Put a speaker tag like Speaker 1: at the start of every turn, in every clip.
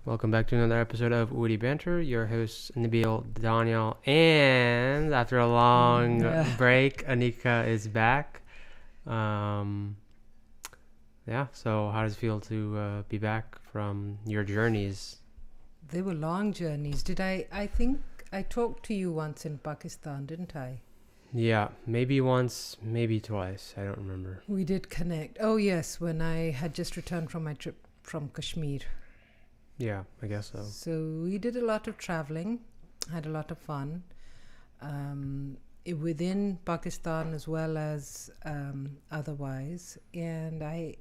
Speaker 1: Welcome back to another episode of WittyBantr. Your hosts Nabil, Daniel, and after a long break, Anika is back. So how does it feel to be back from your journeys?
Speaker 2: They were long journeys. I think I talked to you once in Pakistan, didn't I?
Speaker 1: Yeah, maybe once, maybe twice. I don't remember.
Speaker 2: We did connect. Oh, yes, when I had just returned from my trip from Kashmir.
Speaker 1: Yeah, I guess so.
Speaker 2: So we did a lot of traveling, had a lot of fun within Pakistan as well as otherwise. And I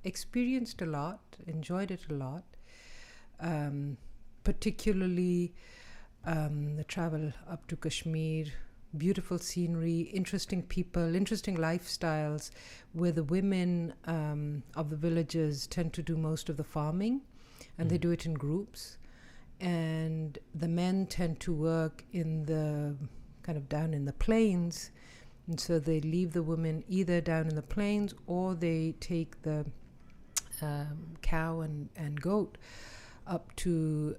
Speaker 2: experienced a lot, enjoyed it a lot, particularly the travel up to Kashmir. Beautiful scenery, interesting people, interesting lifestyles, where the women of the villages tend to do most of the farming, and they do it in groups. And the men tend to work in the kind of down in the plains, and so they leave the women either down in the plains or they take the cow and goat up to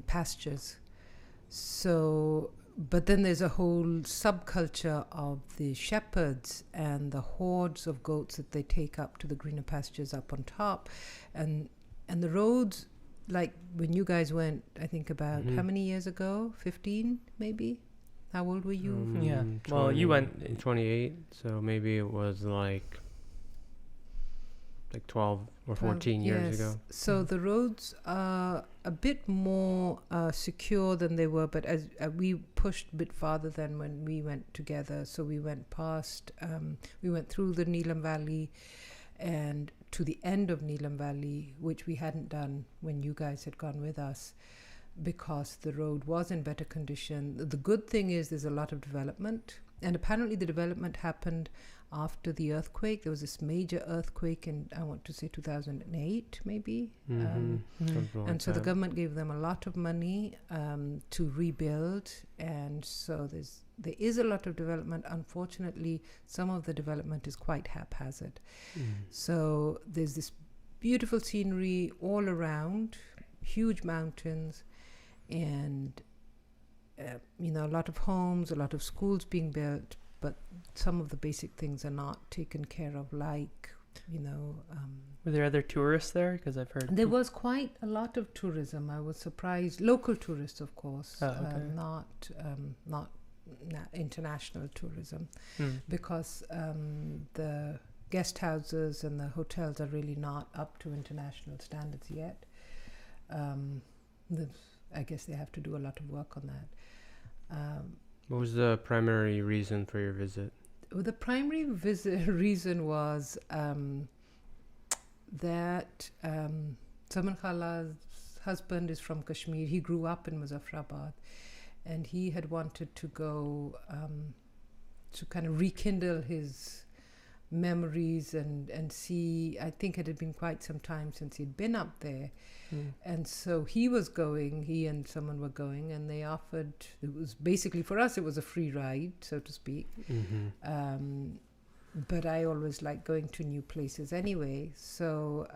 Speaker 2: pastures. So, but then there's a whole subculture of the shepherds and the hordes of goats that they take up to the greener pastures up on top. And the roads, like when you guys went, I think about how many years ago? 15 maybe? How old were you?
Speaker 1: 20, well, you went in 28, so maybe it was like 12 or 14 years ago.
Speaker 2: So the roads are a bit more secure than they were, but as we pushed a bit farther than when we went together. So we went past, we went through the Neelam Valley and to the end of Neelam Valley, which we hadn't done when you guys had gone with us, because the road was in better condition. The good thing is there's a lot of development, and apparently the development happened after the earthquake. There was this major earthquake in, I want to say 2008 maybe. And so the government gave them a lot of money to rebuild, and so there is a lot of development. Unfortunately, some of the development is quite haphazard. So there's this beautiful scenery all around, huge mountains, and a lot of homes, a lot of schools being built, but some of the basic things are not taken care of, like,
Speaker 3: Were there other tourists there? Because I've heard...
Speaker 2: There was quite a lot of tourism. I was surprised. Local tourists, of course, not international tourism, because the guest houses and the hotels are really not up to international standards yet. I guess they have to do a lot of work on that.
Speaker 1: What was the primary reason for your visit?
Speaker 2: The primary reason was that Zaman Khala's husband is from Kashmir. He grew up in Muzaffarabad, and he had wanted to go to kind of rekindle his memories and see. I think it had been quite some time since he'd been up there. And so he and someone were going, and they offered, it was basically, for us, it was a free ride, so to speak. But I always like going to new places anyway. So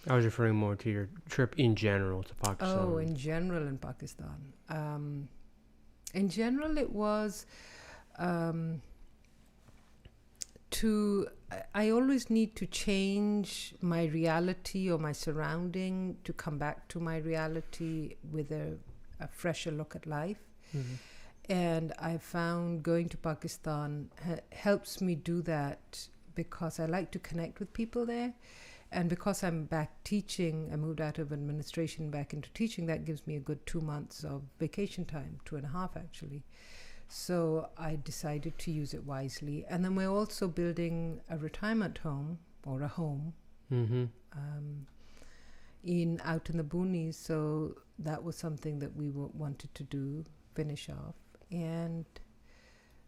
Speaker 1: I was referring more to your trip in general to Pakistan.
Speaker 2: Oh, in general in Pakistan. In general, it was I always need to change my reality or my surrounding to come back to my reality with a fresher look at life. And I found going to Pakistan helps me do that, because I like to connect with people there. And because I'm back teaching, I moved out of administration back into teaching, that gives me a good 2 months of vacation time, 2.5 actually. So I decided to use it wisely. And then we're also building a retirement home, or a home, out in the boonies. So that was something that we wanted to do, finish off. And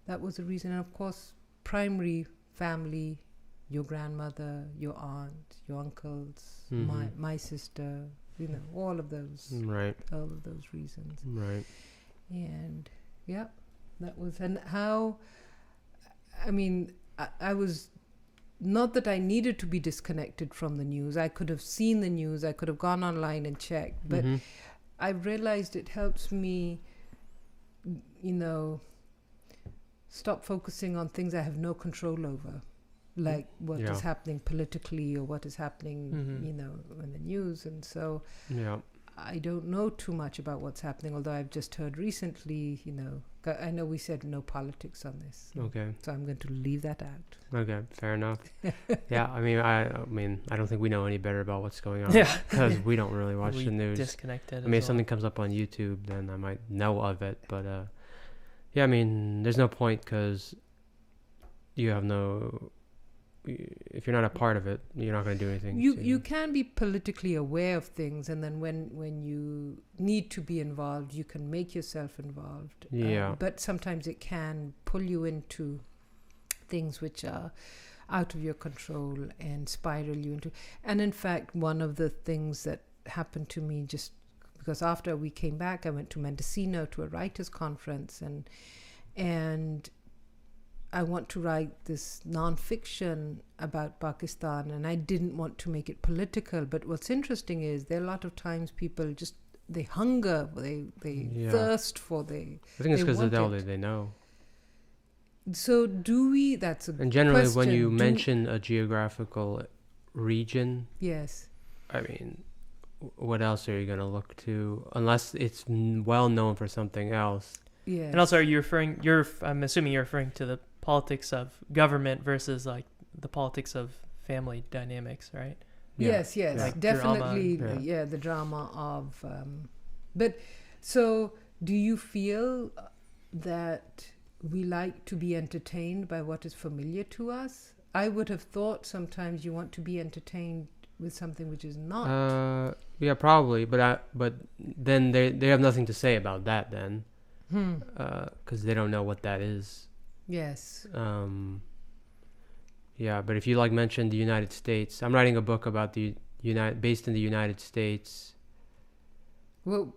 Speaker 2: that was the reason. And of course, primary family, your grandmother, your aunt, your uncles, my sister, all of those.
Speaker 1: Right.
Speaker 2: All of those reasons.
Speaker 1: Right.
Speaker 2: And that was, and how, I was not that I needed to be disconnected from the news. I could have seen the news. I could have gone online and checked. But I've realized it helps me, stop focusing on things I have no control over, like what is happening politically or what is happening, in the news. And so I don't know too much about what's happening, although I've just heard recently, I know we said no politics on this.
Speaker 1: Okay.
Speaker 2: So I'm going to leave that out.
Speaker 1: Okay, fair enough. Yeah, I mean, I don't think we know any better about what's going on.
Speaker 3: Yeah.
Speaker 1: Because we don't really watch
Speaker 3: We
Speaker 1: the news.
Speaker 3: disconnected.
Speaker 1: I mean, if something comes up on YouTube, then I might know of it. But yeah, I mean, there's no point because you have no. If you're not a part of it, you're not going to do anything.
Speaker 2: You can be politically aware of things, and then when you need to be involved, you can make yourself involved.
Speaker 1: Yeah.
Speaker 2: But sometimes it can pull you into things which are out of your control and spiral you into. And in fact, one of the things that happened to me just because after we came back, I went to Mendocino to a writers' conference, and I want to write this non-fiction about Pakistan, and I didn't want to make it political. But what's interesting is there are a lot of times people just, they hunger, they thirst for,
Speaker 1: I think it's because of all they know.
Speaker 2: So do we, that's a
Speaker 1: And generally
Speaker 2: question.
Speaker 1: when you mention a geographical region,
Speaker 2: Yes.
Speaker 1: I mean, what else are you going to look to? Unless it's well known for something else.
Speaker 2: Yes.
Speaker 3: And also, are you referring? I'm assuming you're referring to the politics of government versus like the politics of family dynamics, right?
Speaker 1: Yeah.
Speaker 2: Yes,
Speaker 3: Like
Speaker 2: definitely.
Speaker 3: drama.
Speaker 2: The drama of. But so, do you feel that we like to be entertained by what is familiar to us? I would have thought sometimes you want to be entertained with something which is not.
Speaker 1: Yeah, probably. But then they have nothing to say about that then. Because they don't know what that is.
Speaker 2: Yes.
Speaker 1: Yeah, but if you mentioned the United States, I'm writing a book about based in the United States.
Speaker 2: Well,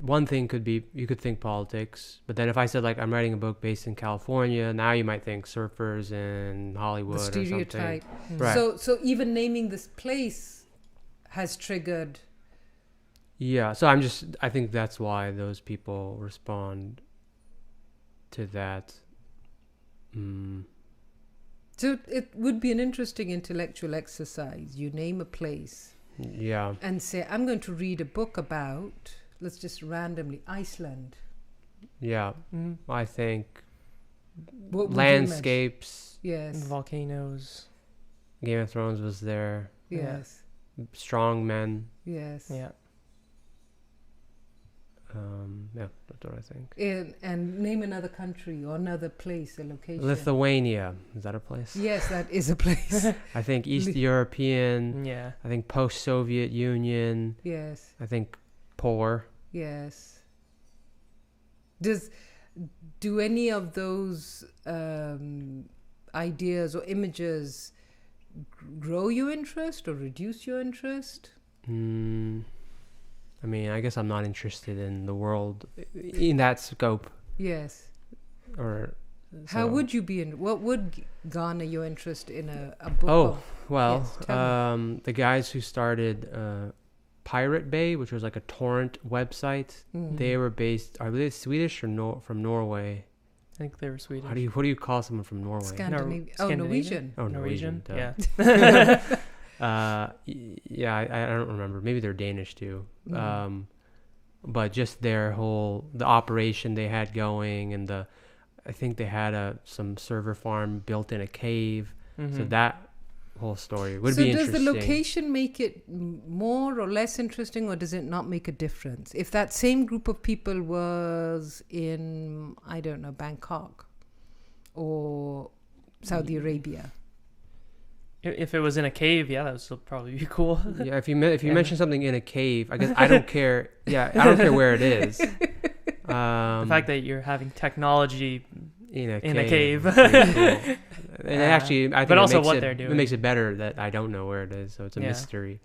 Speaker 1: one thing could be you could think politics, but then if I said I'm writing a book based in California, now you might think surfers in Hollywood
Speaker 2: the stereotype.
Speaker 1: or something. Right.
Speaker 2: So even naming this place has triggered.
Speaker 1: Yeah, so I think that's why those people respond to that.
Speaker 2: So it would be an interesting intellectual exercise. You name a place.
Speaker 1: Yeah.
Speaker 2: And say, I'm going to read a book about, let's just randomly, Iceland.
Speaker 1: Yeah. I think
Speaker 2: What would
Speaker 1: landscapes.
Speaker 2: Yes.
Speaker 3: Volcanoes.
Speaker 1: Game of Thrones was there.
Speaker 2: Yes.
Speaker 1: Strong men.
Speaker 2: Yes.
Speaker 3: Yeah.
Speaker 1: Yeah, that's what I think.
Speaker 2: And name another country or another place, a location.
Speaker 1: Lithuania. Is that a place?
Speaker 2: Yes, that is a place.
Speaker 1: I think East European.
Speaker 3: Yeah.
Speaker 1: I think post-Soviet Union.
Speaker 2: Yes.
Speaker 1: I think poor.
Speaker 2: Yes. Do any of those ideas or images grow your interest or reduce your interest?
Speaker 1: I mean, I guess I'm not interested in the world in that scope.
Speaker 2: Yes.
Speaker 1: Or
Speaker 2: how would you be in? What would garner your interest in a book?
Speaker 1: Oh, well,
Speaker 2: yes, tell me.
Speaker 1: the guys who started Pirate Bay, which was like a torrent website, they were based. Are they Swedish or from Norway?
Speaker 3: I think they were Swedish.
Speaker 1: What do you call someone from Norway?
Speaker 2: Scandinavian.
Speaker 3: Scandinavian?
Speaker 2: Oh,
Speaker 1: Norwegian.
Speaker 3: Yeah.
Speaker 1: Yeah, I don't remember. Maybe they're Danish too. But just the operation they had going, and I think they had some server farm built in a cave. So that whole story would be interesting.
Speaker 2: So does the location make it more or less interesting, or does it not make a difference? If that same group of people was in, I don't know, Bangkok or Saudi Arabia.
Speaker 3: If it was in a cave, yeah, that would still probably be cool.
Speaker 1: Yeah, if you mention something in a cave, I guess I don't care. Yeah, I don't care where it is.
Speaker 3: The fact that you're having technology
Speaker 1: in a
Speaker 3: cave.
Speaker 1: Cool. And actually, I think
Speaker 3: but also
Speaker 1: they're
Speaker 3: doing.
Speaker 1: It makes it better that I don't know where it is, so it's a mystery.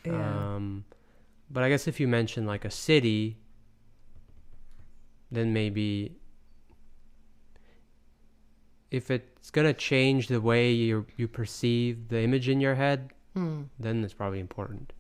Speaker 2: Yeah.
Speaker 1: But I guess if you mention a city, then maybe if it's gonna change the way you perceive the image in your head, then it's probably important.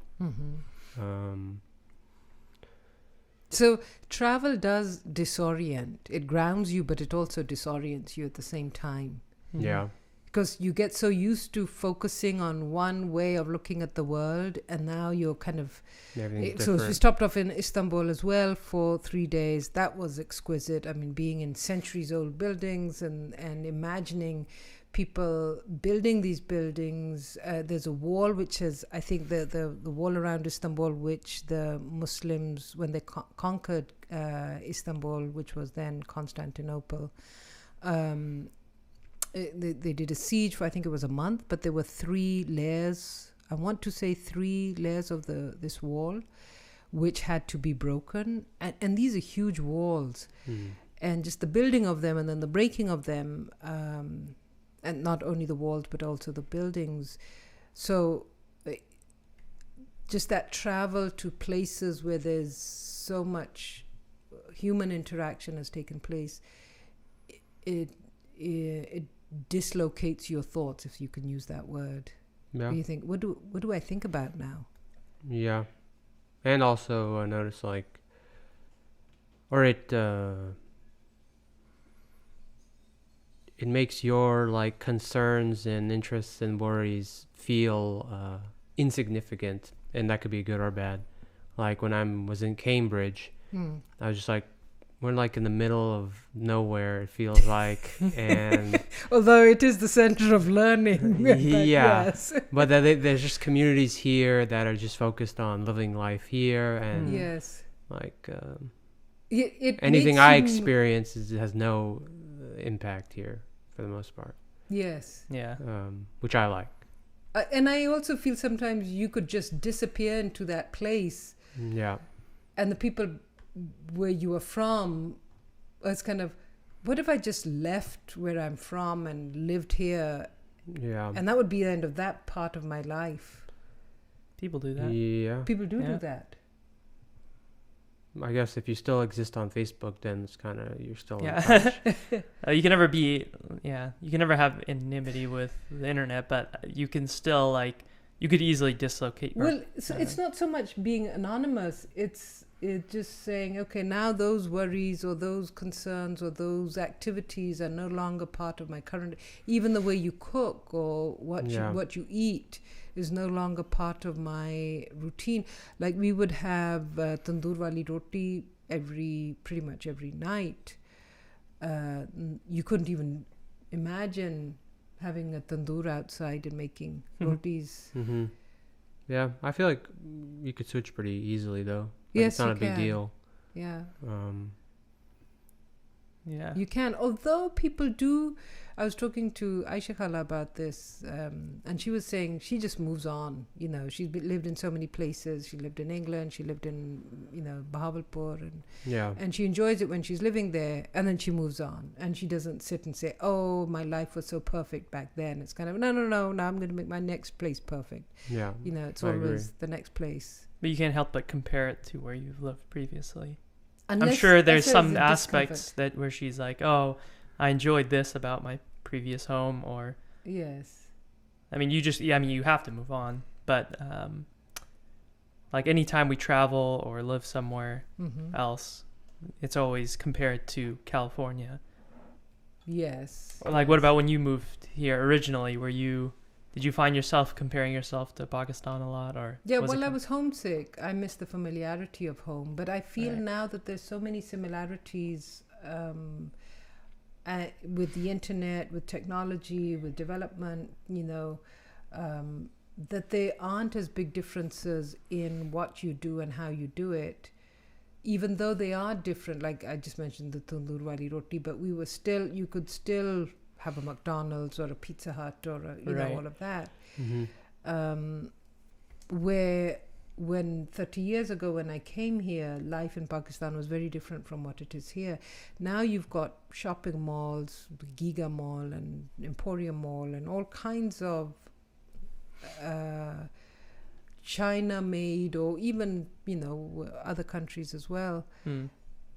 Speaker 2: So travel does disorient. It grounds you, but it also disorients you at the same time.
Speaker 1: Yeah.
Speaker 2: Because you get so used to focusing on one way of looking at the world, and now you're kind of...
Speaker 1: Everything's
Speaker 2: So
Speaker 1: different.
Speaker 2: we stopped off in Istanbul as well for 3 days. That was exquisite. I mean, being in centuries-old buildings and imagining people building these buildings. There's a wall which is, I think, the wall around Istanbul, which the Muslims, when they conquered Istanbul, which was then Constantinople, they did a siege for, I think it was a month, but there were 3 layers. I want to say 3 layers of this wall, which had to be broken. And these are huge walls. And just the building of them and then the breaking of them, and not only the walls, but also the buildings. So just that travel to places where there's so much human interaction has taken place, it dislocates your thoughts, if you can use that word.
Speaker 1: Yeah.
Speaker 2: You think, what do I think about now?
Speaker 1: Yeah. And also I noticed like, or it makes your like concerns and interests and worries feel insignificant, and that could be good or bad. Like when I was in Cambridge, I was just like, we're like in the middle of nowhere, it feels like, and
Speaker 2: although it is the center of learning.
Speaker 1: Yes. But there's just communities here that are just focused on living life here, and
Speaker 2: Yes.
Speaker 1: like
Speaker 2: It
Speaker 1: anything
Speaker 2: makes
Speaker 1: I
Speaker 2: you-
Speaker 1: experience has no impact here for the most part.
Speaker 2: Yes.
Speaker 3: Yeah.
Speaker 1: Which I like.
Speaker 2: And I also feel sometimes you could just disappear into that place,
Speaker 1: Yeah.
Speaker 2: and the people where you are from, it's kind of, what if I just left where I'm from and lived here?
Speaker 1: Yeah.
Speaker 2: And that would be the end of that part of my life.
Speaker 3: People do that.
Speaker 1: Yeah.
Speaker 2: People do
Speaker 3: Yeah.
Speaker 2: that.
Speaker 1: I guess if you still exist on Facebook, then it's kind of, you're still in
Speaker 3: Yeah.
Speaker 1: touch.
Speaker 3: You can never be, you can never have anonymity with the internet, but you can still like, you could easily dislocate.
Speaker 2: Well, it's not so much being anonymous. It's just saying, okay, now those worries or those concerns or those activities are no longer part of my current. Even the way you cook or what you eat is no longer part of my routine. Like we would have tandoor wali roti pretty much every night. You couldn't even imagine having a tandoor outside and making rotis.
Speaker 1: Mm-hmm. Yeah. I feel like you could switch pretty easily though. Like,
Speaker 2: Yes,
Speaker 1: it's not
Speaker 2: you
Speaker 1: a big
Speaker 2: can.
Speaker 1: deal.
Speaker 2: Yeah.
Speaker 3: Yeah.
Speaker 2: You can, although people do. I was talking to Aisha Khala about this, and she was saying she just moves on. You know, she's lived in so many places. She lived in England. She lived in, Bahawalpur, and she enjoys it when she's living there. And then she moves on, and she doesn't sit and say, "Oh, my life was so perfect back then." It's kind of no. Now I'm going to make my next place perfect.
Speaker 1: Yeah.
Speaker 2: It's
Speaker 1: I
Speaker 2: always
Speaker 1: agree.
Speaker 2: the next place.
Speaker 3: But you can't help but compare it to where you've lived previously. I'm
Speaker 2: Unless-
Speaker 3: sure there's
Speaker 2: unless
Speaker 3: some
Speaker 2: a
Speaker 3: aspects
Speaker 2: discomfort.
Speaker 3: that where she's like, oh, I enjoyed this about my previous home, or
Speaker 2: Yes.
Speaker 3: I mean, you have to move on, but like anytime we travel or live somewhere
Speaker 2: Mm-hmm.
Speaker 3: else, it's always compared to California.
Speaker 2: Yes.
Speaker 3: Or like, what about when you moved here originally? Did you find yourself comparing yourself to Pakistan a lot, or
Speaker 2: Yeah,
Speaker 3: was
Speaker 2: well,
Speaker 3: it
Speaker 2: I was homesick. I miss the familiarity of home. But I feel
Speaker 3: Right.
Speaker 2: now that there's so many similarities with the internet, with technology, with development, that there aren't as big differences in what you do and how you do it. Even though they are different, like I just mentioned the tandoor wali roti, but you could still have a McDonald's or a Pizza Hut or
Speaker 3: Right.
Speaker 2: all of that.
Speaker 1: Mm-hmm.
Speaker 2: Where when 30 years ago when I came here, life in Pakistan was very different from what it is here. Now you've got shopping malls, Giga Mall and Emporium Mall and all kinds of China made, or even other countries as well.
Speaker 3: Hmm.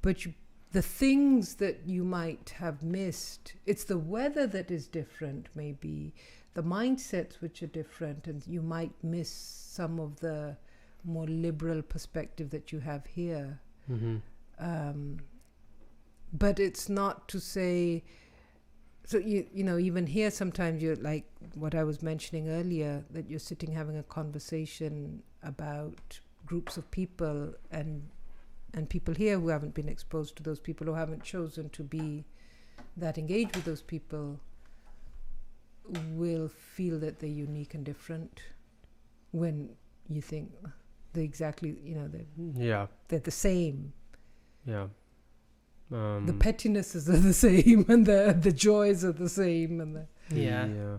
Speaker 2: But the things that you might have missed, it's the weather that is different, maybe the mindsets which are different, and you might miss some of the more liberal perspective that you have here. But it's not to say, so you know, even here sometimes you're like what I was mentioning earlier, that you're sitting having a conversation about groups of people, and people here who haven't been exposed to those people, who haven't chosen to be that engaged with those people, will feel that they're unique and different when you think they're exactly, you know, they're the same.
Speaker 1: Yeah.
Speaker 2: The pettinesses are the same, and the joys are the same, and the
Speaker 3: Yeah.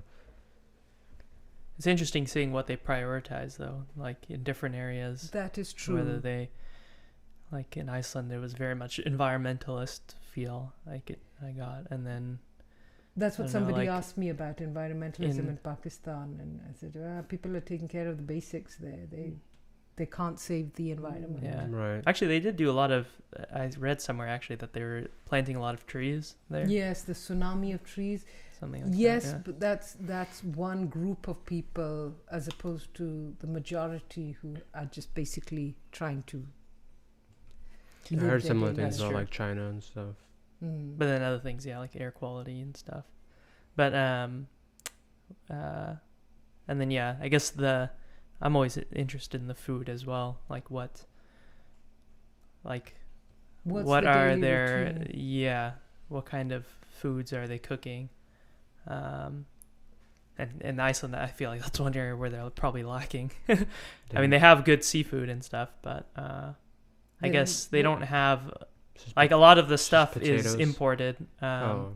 Speaker 3: It's interesting seeing what they prioritize, though, like in different areas.
Speaker 2: that is true.
Speaker 3: Whether they, like in Iceland, there was very much environmentalist feel I got, and then
Speaker 2: That's what
Speaker 3: I don't know,
Speaker 2: somebody
Speaker 3: like
Speaker 2: asked me about environmentalism in
Speaker 3: in-
Speaker 2: Pakistan, and I said, people are taking care of the basics there. They can't save the environment.
Speaker 3: Yeah.
Speaker 1: Right.
Speaker 3: Actually, they did do a lot of. I read somewhere actually that they were planting a lot of trees there.
Speaker 2: Yes, the tsunami of trees.
Speaker 3: Something like
Speaker 2: Yes,
Speaker 3: that. Yeah.
Speaker 2: but that's one group of people, as opposed to the majority who are just basically trying to.
Speaker 1: I
Speaker 2: live
Speaker 1: heard
Speaker 2: their
Speaker 1: similar
Speaker 2: daily
Speaker 1: things
Speaker 3: That's
Speaker 1: about
Speaker 3: true.
Speaker 1: like China and stuff.
Speaker 2: Mm.
Speaker 3: But then other things, yeah, like air quality and stuff. But and then yeah, I guess I'm always interested in the food as well. Like what
Speaker 2: What's
Speaker 3: what
Speaker 2: the
Speaker 3: are
Speaker 2: daily
Speaker 3: their
Speaker 2: routine?
Speaker 3: what kind of foods are they cooking? And in Iceland, I feel like that's one area where they're probably lacking. I mean, they have good seafood and stuff, but I guess they don't have, like, a lot of the stuff is
Speaker 1: potatoes.
Speaker 3: imported.
Speaker 1: Oh,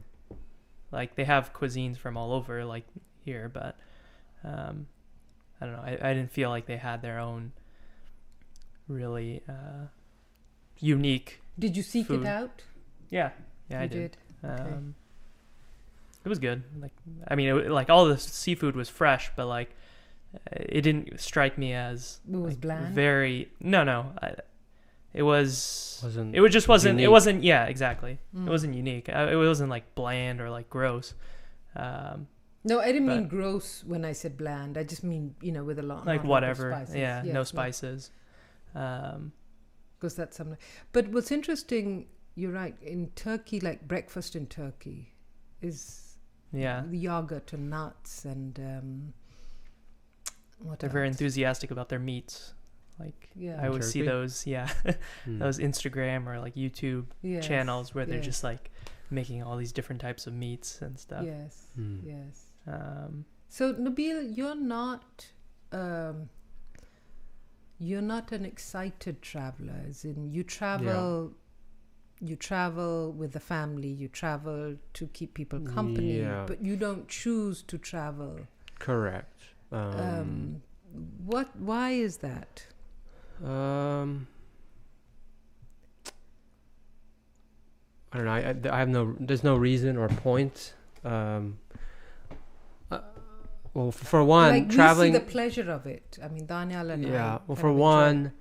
Speaker 3: Like they have cuisines from all over, like here, but I don't know. I didn't feel like they had their own really unique.
Speaker 2: Did you seek
Speaker 3: food.
Speaker 2: it out?
Speaker 3: Yeah,
Speaker 2: You
Speaker 3: I did.
Speaker 2: Okay.
Speaker 3: It was good. Like, I mean, like all the seafood was fresh, but like it didn't strike me as
Speaker 2: It was
Speaker 3: like,
Speaker 2: bland?
Speaker 3: very. No. It was.
Speaker 1: wasn't.
Speaker 3: It just wasn't. It
Speaker 1: unique.
Speaker 3: wasn't. Yeah, exactly.
Speaker 2: Mm.
Speaker 3: It wasn't unique. It wasn't like bland or like gross.
Speaker 2: No, I didn't mean
Speaker 3: but-
Speaker 2: gross when I said bland. I just mean, with a lot.
Speaker 3: Like
Speaker 2: not a lot of
Speaker 3: whatever.
Speaker 2: spices.
Speaker 3: Yeah, no
Speaker 2: no.
Speaker 3: spices.
Speaker 2: Because that's something. But what's interesting, you're right. In Turkey, like breakfast in Turkey, is
Speaker 3: Yeah.
Speaker 2: yogurt and nuts and what
Speaker 3: They're very
Speaker 2: else?
Speaker 3: enthusiastic about their meats. Like
Speaker 2: Yeah.
Speaker 3: I always see
Speaker 1: Turkey?
Speaker 3: those,
Speaker 1: Hmm.
Speaker 3: those Instagram or like YouTube
Speaker 2: Yes,
Speaker 3: channels where they're
Speaker 2: yes,
Speaker 3: just like making all these different types of meats and stuff.
Speaker 2: Yes.
Speaker 1: Hmm.
Speaker 2: Yes.
Speaker 3: Um,
Speaker 2: So Nabil, you're not an excited traveler, as in you travel with the family, you travel to keep people company,
Speaker 1: Yeah.
Speaker 2: but you don't choose to travel.
Speaker 1: Correct.
Speaker 2: Why is that?
Speaker 1: I don't know. I have no. There's no reason or point. Well, for one,
Speaker 2: Like
Speaker 1: traveling.
Speaker 2: we see the pleasure of it. I mean, Daniel and I.
Speaker 1: Yeah. Well,
Speaker 2: kind
Speaker 1: for
Speaker 2: of enjoy-
Speaker 1: one,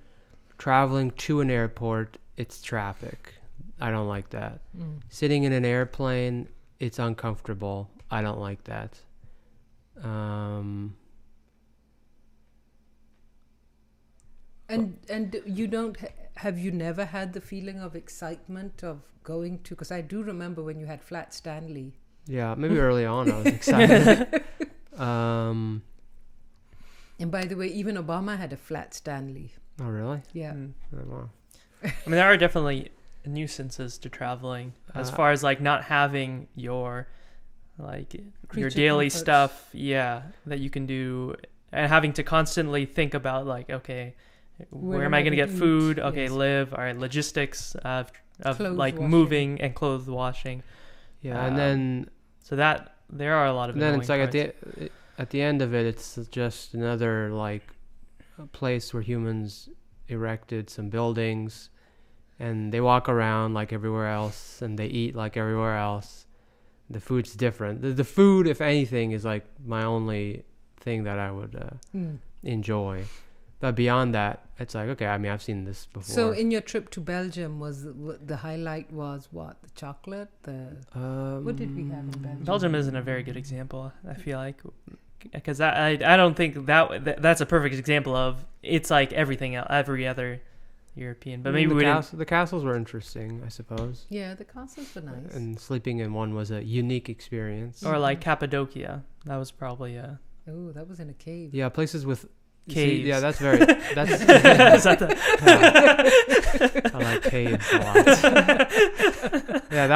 Speaker 1: traveling to an airport, it's traffic. I don't like that.
Speaker 2: Mm.
Speaker 1: Sitting in an airplane, it's uncomfortable. I don't like that.
Speaker 2: And you don't have you never had the feeling of excitement of going to? Because I do remember when you had Flat Stanley.
Speaker 1: Yeah, maybe early on I was excited.
Speaker 2: And by the way, even Obama had a Flat Stanley.
Speaker 1: Oh, really?
Speaker 2: Yeah.
Speaker 3: mm.
Speaker 1: Oh, wow.
Speaker 3: I mean, there are definitely nuisances to traveling as far as like not having your your
Speaker 2: Creature
Speaker 3: daily
Speaker 2: comforts.
Speaker 3: stuff, that you can do, and having to constantly think about like, okay, where am I going to get
Speaker 2: eat?
Speaker 3: food? Okay,
Speaker 2: Yes.
Speaker 3: live. All right, logistics of
Speaker 2: Clothes
Speaker 3: like
Speaker 2: washing.
Speaker 3: moving and clothes washing.
Speaker 1: Yeah, and then
Speaker 3: So that there are a lot of.
Speaker 1: And then it's like
Speaker 3: annoying
Speaker 1: at the end of it, it's just another like a place where humans erected some buildings, and they walk around like everywhere else, and they eat like everywhere else. The food's different. The food, if anything, is like my only thing that I would enjoy. But beyond that, it's like, okay, I mean, I've seen this before.
Speaker 2: So in your trip to Belgium, was the highlight was what? The chocolate? What did we have in Belgium?
Speaker 3: Belgium isn't a very good example, I feel like, because I don't think that's a perfect example of it's like everything else, every other European. But maybe
Speaker 1: the castles were interesting, I suppose.
Speaker 2: Yeah, the castles were nice.
Speaker 1: And sleeping in one was a unique experience.
Speaker 3: Or like Cappadocia, that was probably a.
Speaker 2: Oh, that was in a cave.
Speaker 1: Yeah, places with
Speaker 3: caves.
Speaker 1: Yeah, that's very. That's. I like caves a lot. Yeah,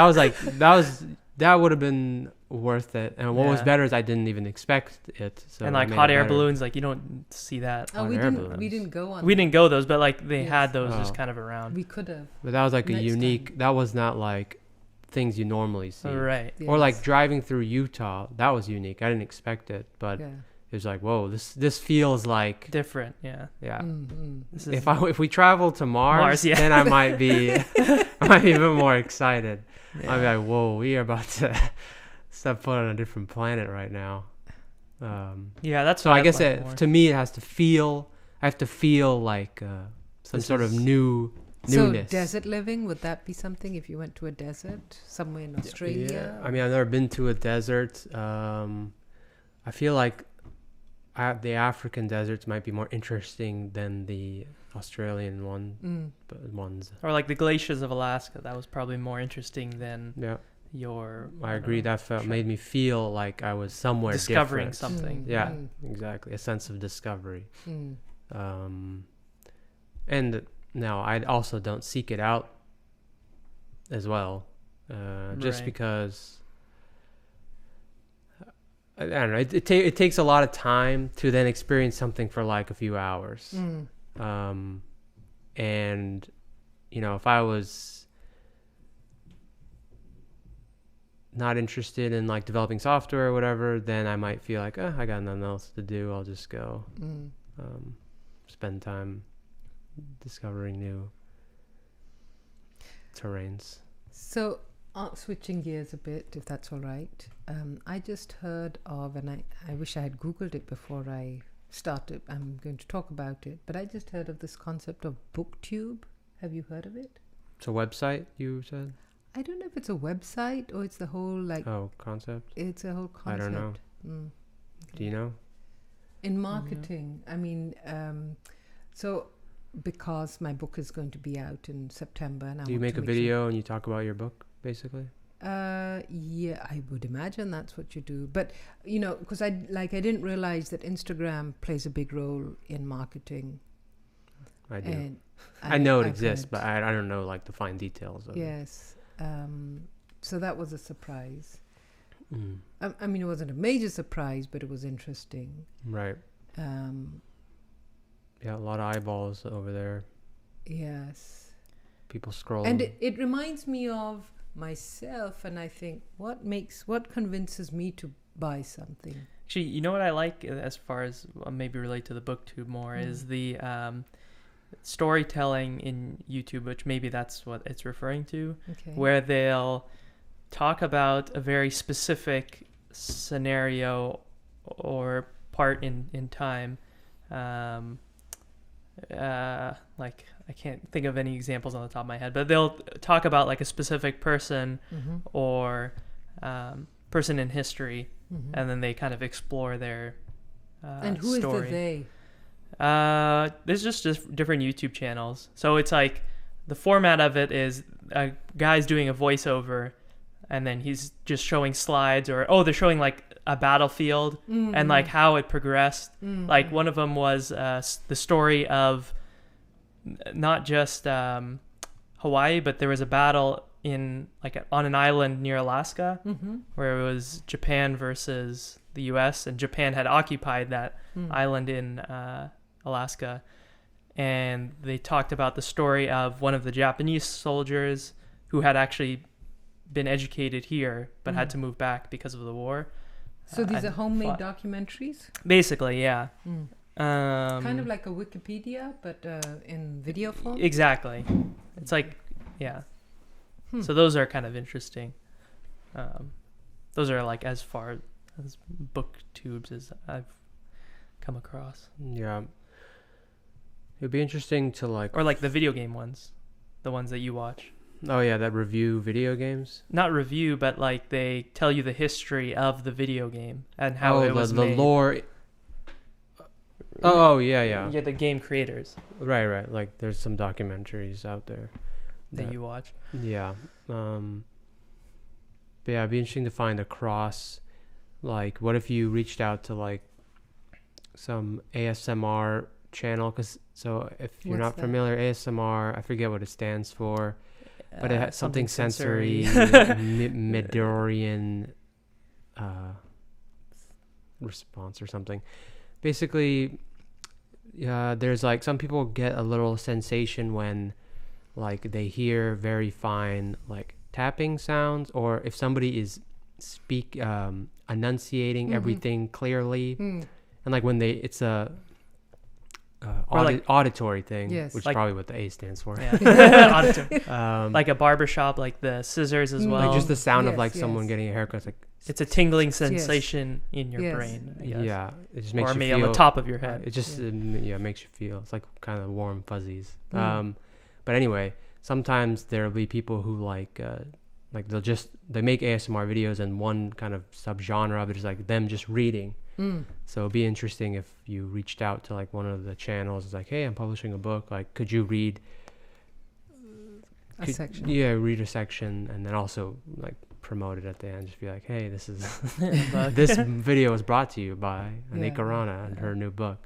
Speaker 1: that would have been worth it. And what was better is I didn't even expect it. So
Speaker 3: and like hot air balloons, like you don't see that.
Speaker 2: Oh, we didn't go on.
Speaker 3: We didn't go those, but like they had those just kind of around.
Speaker 2: We could have.
Speaker 1: But that was like a unique. Time. That was not like things you normally see.
Speaker 3: Right.
Speaker 1: Yes. Or like driving through Utah, that was unique. I didn't expect it, but it was like, whoa, this feels like
Speaker 3: different. Yeah.
Speaker 1: Yeah.
Speaker 2: Mm-hmm.
Speaker 1: If we travel to Mars, then I might be even more excited. Yeah. I'd be like, whoa, we are about to step foot on a different planet right now.
Speaker 3: That's
Speaker 1: so. I guess to me, it has to feel. I have to feel like some sort of newness.
Speaker 2: So desert living, would that be something if you went to a desert somewhere in Australia?
Speaker 1: Yeah. I mean, I've never been to a desert. I feel like the African deserts might be more interesting than the Australian ones.
Speaker 3: Or like the glaciers of Alaska, that was probably more interesting than your.
Speaker 1: I agree. That made me feel like I was somewhere
Speaker 3: discovering
Speaker 1: different.
Speaker 3: Something.
Speaker 1: Yeah, exactly. A sense of discovery. And now I also don't seek it out as well, just because. I don't know. It takes a lot of time to then experience something for like a few hours. And if I was not interested in like developing software or whatever, then I might feel like, I got nothing else to do. I'll just go spend time discovering new terrains.
Speaker 2: So switching gears a bit, if that's all right. I just heard of, and I wish I had Googled it before I started. I'm going to talk about it, but I just heard of this concept of BookTube. Have you heard of it?
Speaker 1: It's a website, you said?
Speaker 2: I don't know if it's a website or it's the whole
Speaker 1: concept?
Speaker 2: It's a whole concept.
Speaker 1: I don't know.
Speaker 2: Okay.
Speaker 1: Do you know?
Speaker 2: In marketing, I mean, so because my book is going to be out in September, and
Speaker 1: do you make a video and you talk about your book, basically?
Speaker 2: Yeah, I would imagine that's what you do. But because I didn't realize that Instagram plays a big role in marketing.
Speaker 1: I do. And I know it exists, but I don't know like the fine details of it.
Speaker 2: Yes. So that was a surprise. I mean, it wasn't a major surprise, but it was interesting.
Speaker 1: Right. Yeah, a lot of eyeballs over there.
Speaker 2: Yes.
Speaker 1: People scrolling.
Speaker 2: And it reminds me of myself, and I think what convinces me to buy something.
Speaker 3: Actually, you know what I like as far as maybe relate to the BookTube more is the storytelling in YouTube, which maybe that's what it's referring to, where they'll talk about a very specific scenario or part in time. Like I can't think of any examples on the top of my head, but they'll talk about like a specific person or person in history, and then they kind of explore their
Speaker 2: and who
Speaker 3: story.
Speaker 2: Is the they?
Speaker 3: There's just different YouTube channels. So it's like the format of it is a guy's doing a voiceover, and then he's just showing slides, or they're showing like a battlefield and like how it progressed. Like one of them was the story of not just Hawaii, but there was a battle in like on an island near Alaska where it was Japan versus the US, and Japan had occupied that island in Alaska, and they talked about the story of one of the Japanese soldiers who had actually been educated here but had to move back because of the war.
Speaker 2: So these are homemade documentaries?
Speaker 3: Basically, yeah.
Speaker 2: Kind of like a Wikipedia, but in video form?
Speaker 3: Exactly. It's like, yeah. So those are kind of interesting. Those are like as far as BookTubes as I've come across.
Speaker 1: Yeah. It'd be interesting to like.
Speaker 3: Or like the video game ones, the ones that you watch.
Speaker 1: Oh yeah, that review video games.
Speaker 3: Not review, but like they tell you the history of the video game and how it was
Speaker 1: the
Speaker 3: made.
Speaker 1: lore. Oh yeah, yeah.
Speaker 3: Yeah, the game creators
Speaker 1: Right. Like there's some documentaries out there
Speaker 3: that you watch.
Speaker 1: Yeah. But yeah, it'd be interesting to find a cross. Like, what if you reached out to like some ASMR channel? So if you're
Speaker 2: What's
Speaker 1: not
Speaker 2: that?
Speaker 1: familiar, ASMR, I forget what it stands for, but it has something sensory,
Speaker 3: sensory.
Speaker 1: Midorian response or something. Basically, there's like some people get a little sensation when like they hear very fine like tapping sounds, or if somebody is enunciating
Speaker 2: Mhm.
Speaker 1: everything clearly,
Speaker 2: Mm.
Speaker 1: and like when it's a
Speaker 3: Or like-
Speaker 1: auditory thing,
Speaker 2: Yes.
Speaker 1: which
Speaker 3: Like-
Speaker 1: is probably what the A stands for.
Speaker 3: Yeah. Auditor.
Speaker 1: Like
Speaker 3: Like a barbershop, like the scissors as
Speaker 2: Mm.
Speaker 3: well.
Speaker 1: like just the sound of
Speaker 2: Yes,
Speaker 1: like someone
Speaker 2: yes.
Speaker 1: getting a haircut. It's like
Speaker 3: It's a tingling sensation in your
Speaker 2: Yes.
Speaker 3: brain, I guess.
Speaker 1: yeah, it just makes
Speaker 3: Or
Speaker 1: you
Speaker 3: maybe
Speaker 1: feel
Speaker 3: on the top of your head.
Speaker 1: It just makes you feel. It's like kind of warm fuzzies.
Speaker 2: Mm.
Speaker 1: But anyway, sometimes there'll be people who like they make ASMR videos, and one kind of subgenre of it is like them just reading.
Speaker 2: Mm.
Speaker 1: So it'd be interesting if you reached out to like one of the channels. It's like, hey, I'm publishing a book. Like, could you read
Speaker 2: A section.
Speaker 1: Yeah, read a section, and then also like promote it at the end. Just be like, hey, this is this video was brought to you by Anika
Speaker 2: Yeah.
Speaker 1: Rana and her new book.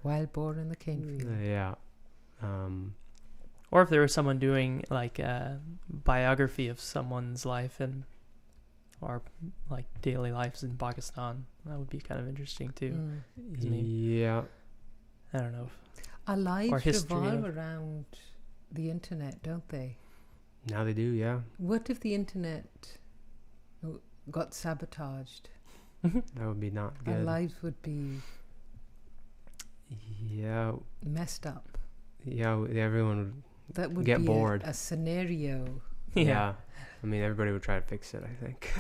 Speaker 2: Wild boar in the cane field.
Speaker 1: Yeah.
Speaker 3: Or if there was someone doing like a biography of someone's life or like daily lives in Pakistan, that would be kind of interesting too.
Speaker 2: Mm.
Speaker 3: I mean-
Speaker 1: Yeah.
Speaker 3: I don't know.
Speaker 2: Our lives
Speaker 3: history
Speaker 2: revolve
Speaker 3: of-
Speaker 2: around the internet, don't they?
Speaker 1: Now they do. Yeah.
Speaker 2: What if the internet got sabotaged?
Speaker 1: That would be not
Speaker 2: Our
Speaker 1: good.
Speaker 2: lives would be
Speaker 1: Yeah.
Speaker 2: messed up.
Speaker 1: Yeah. Everyone would
Speaker 2: That would
Speaker 1: get
Speaker 2: be
Speaker 1: bored.
Speaker 2: a scenario.
Speaker 1: Yeah. I mean, everybody would try to fix it, I think.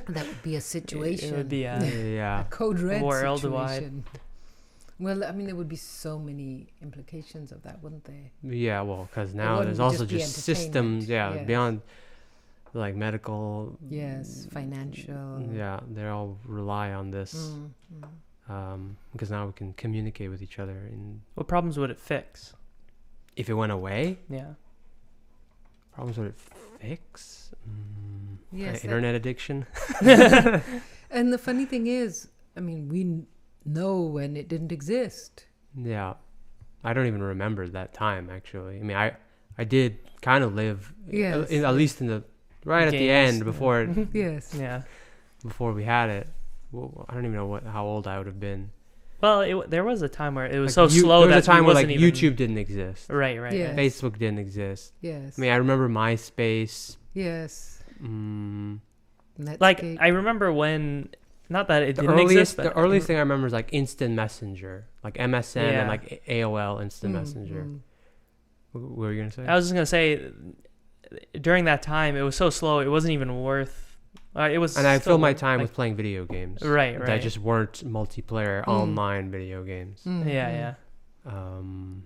Speaker 2: That would be a situation.
Speaker 3: It would be a
Speaker 1: Yeah.
Speaker 2: a code red
Speaker 3: Worldwide.
Speaker 2: situation. Well, I mean, there would be so many implications of that, wouldn't there?
Speaker 1: Yeah, well, because now
Speaker 2: wouldn't
Speaker 1: there's also
Speaker 2: just be
Speaker 1: just systems,
Speaker 2: entertainment, yes.
Speaker 1: beyond like medical.
Speaker 2: Yes, financial.
Speaker 1: Yeah, they all rely on this
Speaker 2: Mm.
Speaker 1: because now we can communicate with each other. And
Speaker 3: What problems would it fix?
Speaker 1: if it went away,
Speaker 3: Yeah.
Speaker 1: problems would it fix?
Speaker 2: Yes, that-
Speaker 1: Internet addiction.
Speaker 2: And the funny thing is, I mean, we know when it didn't exist.
Speaker 1: Yeah, I don't even remember that time actually. I mean, I did kind of live,
Speaker 2: Yes.
Speaker 1: at least in the right at the
Speaker 3: Games,
Speaker 1: end
Speaker 3: yeah.
Speaker 1: before
Speaker 2: Yes.
Speaker 3: Yeah.
Speaker 1: before we had it. Well, I don't even know how old I would have been.
Speaker 3: Well, there was a time where it was
Speaker 1: Like,
Speaker 3: so slow
Speaker 1: there
Speaker 3: that
Speaker 1: was a time
Speaker 3: it
Speaker 1: where
Speaker 3: wasn't
Speaker 1: like
Speaker 3: even,
Speaker 1: YouTube didn't exist.
Speaker 3: Right.
Speaker 2: Yeah.
Speaker 3: Right.
Speaker 1: Facebook didn't exist.
Speaker 2: Yes.
Speaker 1: I mean, I remember MySpace.
Speaker 2: Yes.
Speaker 3: Like
Speaker 2: Netscape.
Speaker 3: I remember when, not that it
Speaker 1: The
Speaker 3: didn't exist, but
Speaker 1: the earliest thing I remember is like Instant Messenger, like MSN and
Speaker 3: Yeah.
Speaker 1: like AOL Instant
Speaker 2: Mm,
Speaker 1: Messenger.
Speaker 2: mm.
Speaker 1: What were you gonna say?
Speaker 3: I was just gonna say, during that time, it was so slow. It wasn't even worth. It was.
Speaker 1: And I
Speaker 3: still
Speaker 1: filled my
Speaker 3: worth,
Speaker 1: time
Speaker 3: like,
Speaker 1: with playing video games.
Speaker 3: Right.
Speaker 1: That just weren't multiplayer
Speaker 2: Mm.
Speaker 1: online video games.
Speaker 2: Mm,
Speaker 3: Yeah.
Speaker 2: mm.
Speaker 3: Yeah.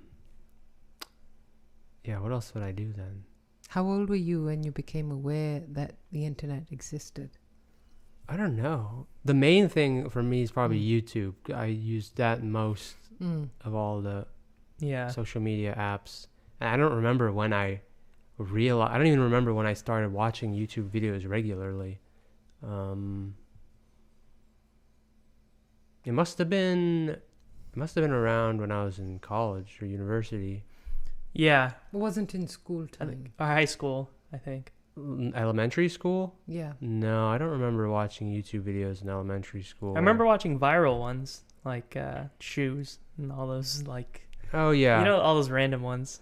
Speaker 1: Yeah, what else would I do then?
Speaker 2: How old were you when you became aware that the internet existed?
Speaker 1: I don't know. The main thing for me is probably
Speaker 2: Mm.
Speaker 1: YouTube. I use that most
Speaker 2: Mm.
Speaker 1: of all the
Speaker 3: Yeah.
Speaker 1: social media apps. And I don't remember when I realized. I don't even remember when I started watching YouTube videos regularly. It must have been around when I was in college or university.
Speaker 3: Yeah.
Speaker 2: It wasn't in school
Speaker 3: I
Speaker 2: time.
Speaker 3: think, or high school, I think.
Speaker 1: Elementary school?
Speaker 2: Yeah.
Speaker 1: No, I don't remember watching YouTube videos in elementary school.
Speaker 3: I remember watching viral ones like shoes and all those like
Speaker 1: Oh yeah.
Speaker 3: you know all those random ones.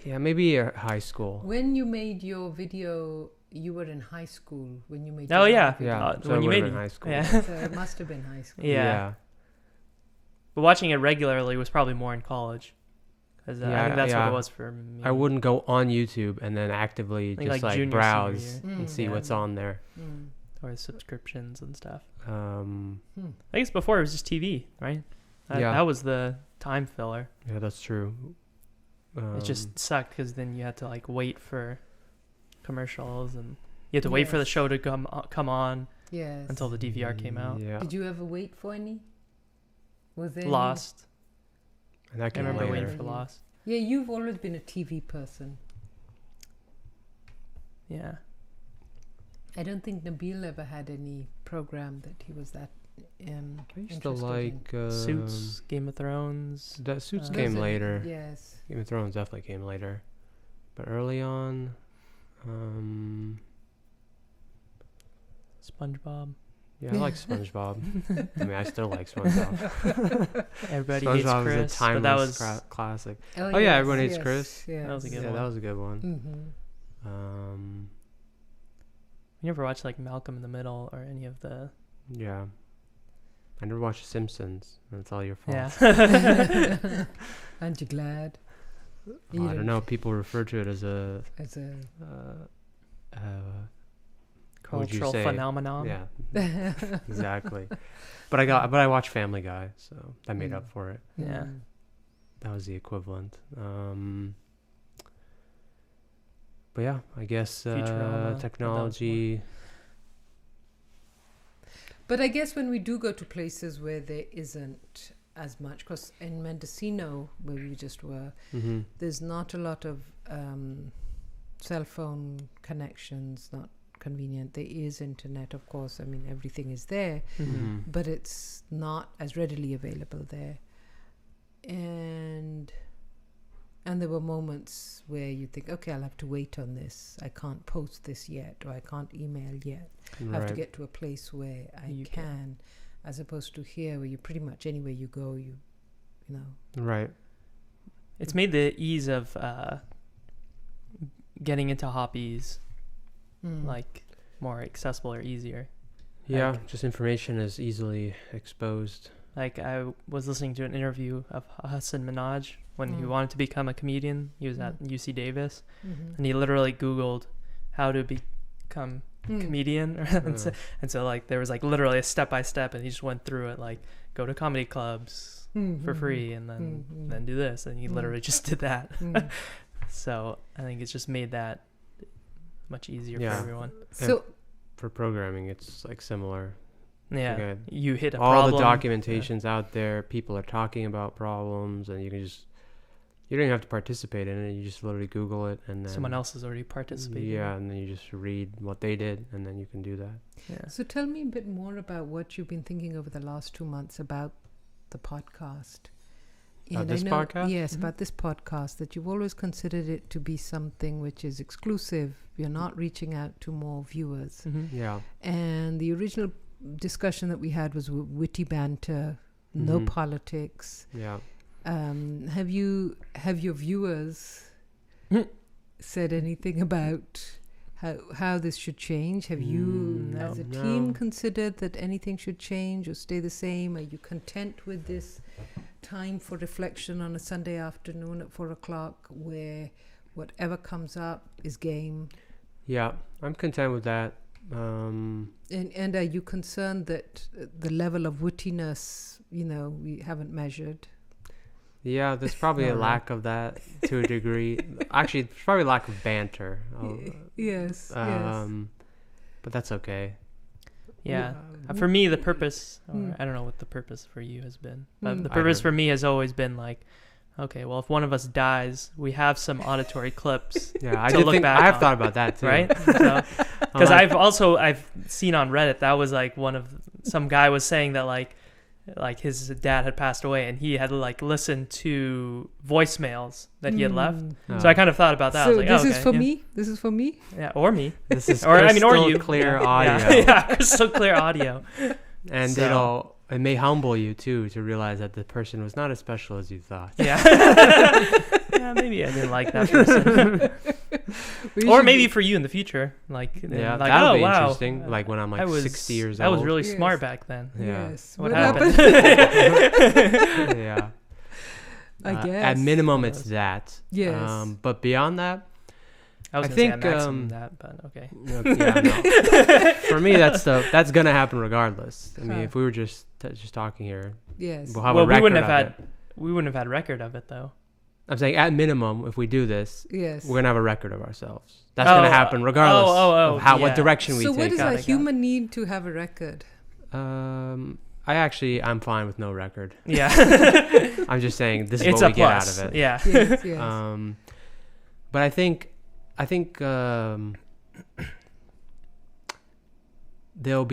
Speaker 1: Yeah, maybe high school.
Speaker 2: When you made your video, you were in high school when you made
Speaker 3: Oh,
Speaker 2: your
Speaker 3: yeah.
Speaker 2: video.
Speaker 1: Yeah, so
Speaker 3: when
Speaker 1: it
Speaker 3: you
Speaker 1: would've
Speaker 3: made
Speaker 1: been
Speaker 3: it.
Speaker 1: high school.
Speaker 3: Yeah.
Speaker 2: So it must have been high school.
Speaker 3: Yeah. But watching it regularly was probably more in college. Because I
Speaker 1: Yeah,
Speaker 3: think that's what
Speaker 1: yeah.
Speaker 3: it was for me.
Speaker 1: I wouldn't go on YouTube and then actively
Speaker 3: think
Speaker 1: just
Speaker 3: like
Speaker 1: like
Speaker 3: junior,
Speaker 1: browse
Speaker 3: senior
Speaker 2: year.
Speaker 1: and see
Speaker 3: Yeah.
Speaker 1: what's on there.
Speaker 2: Mm.
Speaker 3: Or subscriptions and stuff.
Speaker 1: Um,
Speaker 2: Hmm.
Speaker 3: I guess before it was just TV, right?
Speaker 1: Yeah.
Speaker 3: That was the time filler.
Speaker 1: yeah, that's true.
Speaker 3: It just sucked because then you had to like wait for commercials and you had to wait for the show to come on
Speaker 2: Yes.
Speaker 3: until the DVR came out.
Speaker 1: Yeah.
Speaker 2: Did you ever wait for any? Was there
Speaker 3: Lost.
Speaker 1: And that
Speaker 3: I
Speaker 1: came
Speaker 3: remember
Speaker 1: later.
Speaker 3: waiting for Lost.
Speaker 2: Yeah, you've always been a TV person.
Speaker 3: Yeah.
Speaker 2: I don't think Nabil ever had any program that he was that
Speaker 1: I used to
Speaker 2: interested
Speaker 1: like
Speaker 3: Suits, Game of Thrones.
Speaker 1: That Suits
Speaker 3: Uh,
Speaker 1: came
Speaker 2: Those are-
Speaker 1: later.
Speaker 2: Yes.
Speaker 1: Game of Thrones definitely came later, but early on,
Speaker 3: SpongeBob.
Speaker 1: yeah, I like SpongeBob. I mean, I still like SpongeBob.
Speaker 3: Everybody hates
Speaker 1: SpongeBob
Speaker 3: Chris,
Speaker 1: is a timeless
Speaker 3: but that was
Speaker 1: classic.
Speaker 2: Oh,
Speaker 1: yeah,
Speaker 2: yes,
Speaker 1: everyone hates
Speaker 2: yes,
Speaker 1: Chris.
Speaker 2: Yes.
Speaker 3: That was a good
Speaker 1: Yeah,
Speaker 3: one.
Speaker 1: that was a good one.
Speaker 2: Mm-hmm.
Speaker 3: You never watched like Malcolm in the Middle or any of the
Speaker 1: Yeah, I never watched The Simpsons. That's all your fault.
Speaker 3: yeah.
Speaker 2: Aren't you glad?
Speaker 1: Well, I don't know. People refer to it as a
Speaker 2: As a
Speaker 1: what would you
Speaker 3: cultural
Speaker 1: say?
Speaker 3: phenomenon.
Speaker 1: Yeah, exactly. But I watched Family Guy, so that made up for it.
Speaker 3: Yeah.
Speaker 1: That was the equivalent. But yeah, I guess
Speaker 3: Futurama,
Speaker 1: technology.
Speaker 2: But I guess when we do go to places where there isn't as much, because in Mendocino, where we just were,
Speaker 1: Mm-hmm.
Speaker 2: there's not a lot of cell phone connections, not convenient. There is internet, of course. I mean, everything is there,
Speaker 3: Mm-hmm.
Speaker 2: but it's not as readily available there. And there were moments where you think, okay, I'll have to wait on this. I can't post this yet, or I can't email yet. I have to get to a place where I
Speaker 3: You
Speaker 2: can, as opposed to here, where you pretty much anywhere you go, you know.
Speaker 1: Right.
Speaker 3: It's made the ease of getting into hobbies like more accessible or easier.
Speaker 1: Yeah, just information is easily exposed.
Speaker 3: Like I was listening to an interview of Hassan Minhaj when he
Speaker 2: Mm.
Speaker 3: wanted to become a comedian. He was at UC Davis,
Speaker 2: Mm-hmm.
Speaker 3: and he literally Googled how to become comedian, and so like there was like literally a step by step, and he just went through it, like go to comedy clubs for free, and then do this, and he literally just did that. So I think it's just made that much easier
Speaker 1: Yeah.
Speaker 3: for everyone.
Speaker 2: So
Speaker 1: For programming, it's like similar.
Speaker 3: Yeah,
Speaker 1: Okay.
Speaker 3: you hit a
Speaker 1: All
Speaker 3: problem.
Speaker 1: the documentation's out there. People are talking about problems, and you don't even have to participate in it. You just literally Google it, and then
Speaker 3: Someone else has already participated.
Speaker 1: Yeah, and then you just read what they did, and then you can do that.
Speaker 3: Yeah.
Speaker 2: So tell me a bit more about what you've been thinking over the last 2 months about the podcast.
Speaker 1: About this podcast?
Speaker 2: Yes, about this podcast, that you've always considered it to be something which is exclusive. You're not reaching out to more viewers.
Speaker 1: Yeah.
Speaker 2: And the original discussion that we had was WittyBantr, no politics.
Speaker 1: Yeah.
Speaker 2: Have your viewers said anything about how this should change? Have you, as a team, considered that anything should change or stay the same? Are you content with this time for reflection on a Sunday afternoon at 4:00, where whatever comes up is game?
Speaker 1: Yeah, I'm content with that.
Speaker 2: And are you concerned that the level of wittiness, we haven't measured?
Speaker 1: Yeah, there's probably a lack of that to a degree. Actually, there's probably a lack of banter.
Speaker 2: Yes.
Speaker 1: But that's okay.
Speaker 3: Yeah. For me, the purpose, or I don't know what the purpose for you has been, but the purpose for me has always been like, okay, well, if one of us dies, we have some auditory clips.
Speaker 1: Yeah, I
Speaker 3: to
Speaker 1: did
Speaker 3: look
Speaker 1: think
Speaker 3: back
Speaker 1: I have
Speaker 3: on,
Speaker 1: thought about that too.
Speaker 3: right? Because I've seen on Reddit that was like some guy was saying that like his dad had passed away and he had like listened to voicemails that he had left. So I kind of thought about that.
Speaker 2: So
Speaker 3: I was like,
Speaker 2: this
Speaker 3: okay,
Speaker 2: is for me. This is for me.
Speaker 3: Yeah, or me.
Speaker 1: This is
Speaker 3: or
Speaker 1: crystal
Speaker 3: you.
Speaker 1: clear
Speaker 3: Yeah.
Speaker 1: audio.
Speaker 3: Yeah, crystal clear audio.
Speaker 1: And
Speaker 3: So-
Speaker 1: it may humble you too to realize that the person was not as special as you thought.
Speaker 3: Yeah. Yeah, maybe I didn't like that person. Or maybe for you in the future, like
Speaker 1: Yeah,
Speaker 3: like,
Speaker 1: that would
Speaker 3: oh
Speaker 1: be
Speaker 3: wow,
Speaker 1: interesting. Like when I'm like 60 years
Speaker 3: I
Speaker 1: old.
Speaker 3: was really
Speaker 2: Yes.
Speaker 3: smart back then.
Speaker 1: Yeah.
Speaker 2: Yes.
Speaker 3: What happened?
Speaker 1: Yeah.
Speaker 2: I guess.
Speaker 1: At minimum, it's that.
Speaker 2: Yes.
Speaker 1: But beyond that,
Speaker 3: I was
Speaker 1: I
Speaker 3: gonna say
Speaker 1: think,
Speaker 3: a maximum that, but okay.
Speaker 1: yeah, no. For me, that's gonna happen regardless. I mean,
Speaker 2: Huh.
Speaker 1: if we were just talking here,
Speaker 2: Yes.
Speaker 1: we'll have
Speaker 3: Well,
Speaker 1: a record
Speaker 3: we wouldn't
Speaker 1: of
Speaker 3: have
Speaker 1: it.
Speaker 3: had record of it though.
Speaker 1: I'm saying at minimum, if we do this,
Speaker 2: Yes.
Speaker 1: we're gonna have a record of ourselves. That's gonna happen regardless of what direction we
Speaker 2: So
Speaker 1: take.
Speaker 2: what is
Speaker 3: Got
Speaker 2: a
Speaker 3: it.
Speaker 2: human need to have a record?
Speaker 1: I'm fine with no record.
Speaker 3: Yeah.
Speaker 1: I'm just saying this is
Speaker 3: It's
Speaker 1: what
Speaker 3: a
Speaker 1: we get
Speaker 3: plus.
Speaker 1: out of it.
Speaker 3: Yeah.
Speaker 2: Yes, yes.
Speaker 1: But I think there'll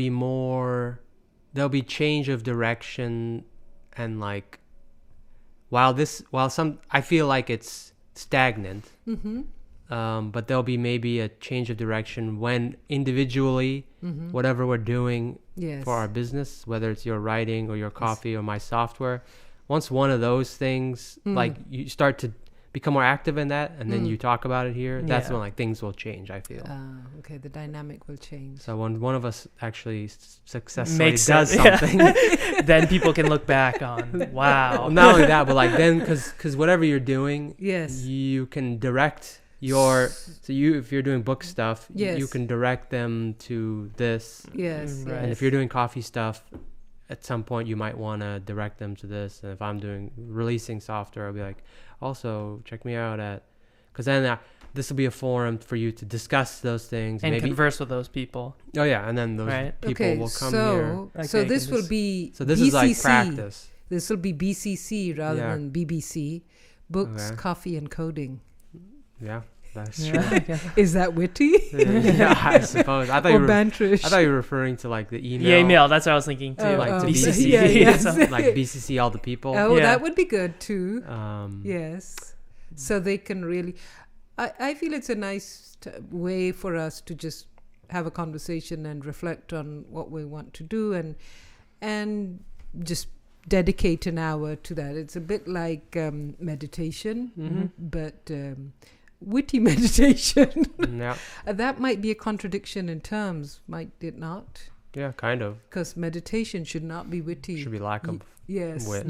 Speaker 1: be change of direction, and like I feel like it's stagnant.
Speaker 2: Mm-hmm.
Speaker 1: But there'll be maybe a change of direction when individually, whatever we're doing
Speaker 2: Yes.
Speaker 1: for our business, whether it's your writing or your coffee or my software, once one of those things, like you start to become more active in that, and then you talk about it here, that's when like things will change, I feel.
Speaker 2: Okay, the dynamic will change.
Speaker 1: So when one of us actually successfully
Speaker 3: Makes
Speaker 1: does
Speaker 3: sense,
Speaker 1: something,
Speaker 3: Then people can look back on, wow.
Speaker 1: not only that, but like then, because whatever you're doing,
Speaker 2: Yes.
Speaker 1: you can direct if you're doing book stuff,
Speaker 2: Yes.
Speaker 1: you can direct them to this.
Speaker 2: Yes.
Speaker 3: Right.
Speaker 1: And if you're doing coffee stuff, at some point you might want to direct them to this. And if I'm doing releasing software, I'll be like, also check me out because then this will be a forum for you to discuss those things
Speaker 3: And
Speaker 1: maybe
Speaker 3: converse with those people.
Speaker 1: Oh yeah, and then those people
Speaker 2: Okay,
Speaker 1: will come here.
Speaker 2: so
Speaker 3: Okay,
Speaker 2: this will be
Speaker 1: So this
Speaker 2: BCC.
Speaker 1: is like practice.
Speaker 2: This will be BCC rather
Speaker 1: Yeah.
Speaker 2: than BBC. Books,
Speaker 1: Okay.
Speaker 2: coffee, and coding.
Speaker 1: Yeah, that's true.
Speaker 3: Yeah.
Speaker 2: Is that witty
Speaker 1: Yeah, I suppose. I thought
Speaker 2: or
Speaker 1: you were.
Speaker 2: banterish?
Speaker 1: I thought you were referring to like the email.
Speaker 3: Yeah, email. That's what I was thinking too.
Speaker 2: Oh,
Speaker 1: Like to
Speaker 2: oh,
Speaker 1: BCC,
Speaker 2: yeah, yes.
Speaker 1: like BCC all the people.
Speaker 2: Oh,
Speaker 3: Yeah.
Speaker 2: that would be good too.
Speaker 1: Um,
Speaker 2: Yes. So they can really. I feel it's a nice way for us to just have a conversation and reflect on what we want to do and just dedicate an hour to that. It's a bit like meditation, but witty meditation.
Speaker 1: Yeah,
Speaker 2: That might be a contradiction in terms, might it not?
Speaker 1: yeah, kind of.
Speaker 2: Because meditation should not be witty.
Speaker 1: Should be lack of.
Speaker 2: Yes.
Speaker 1: wit.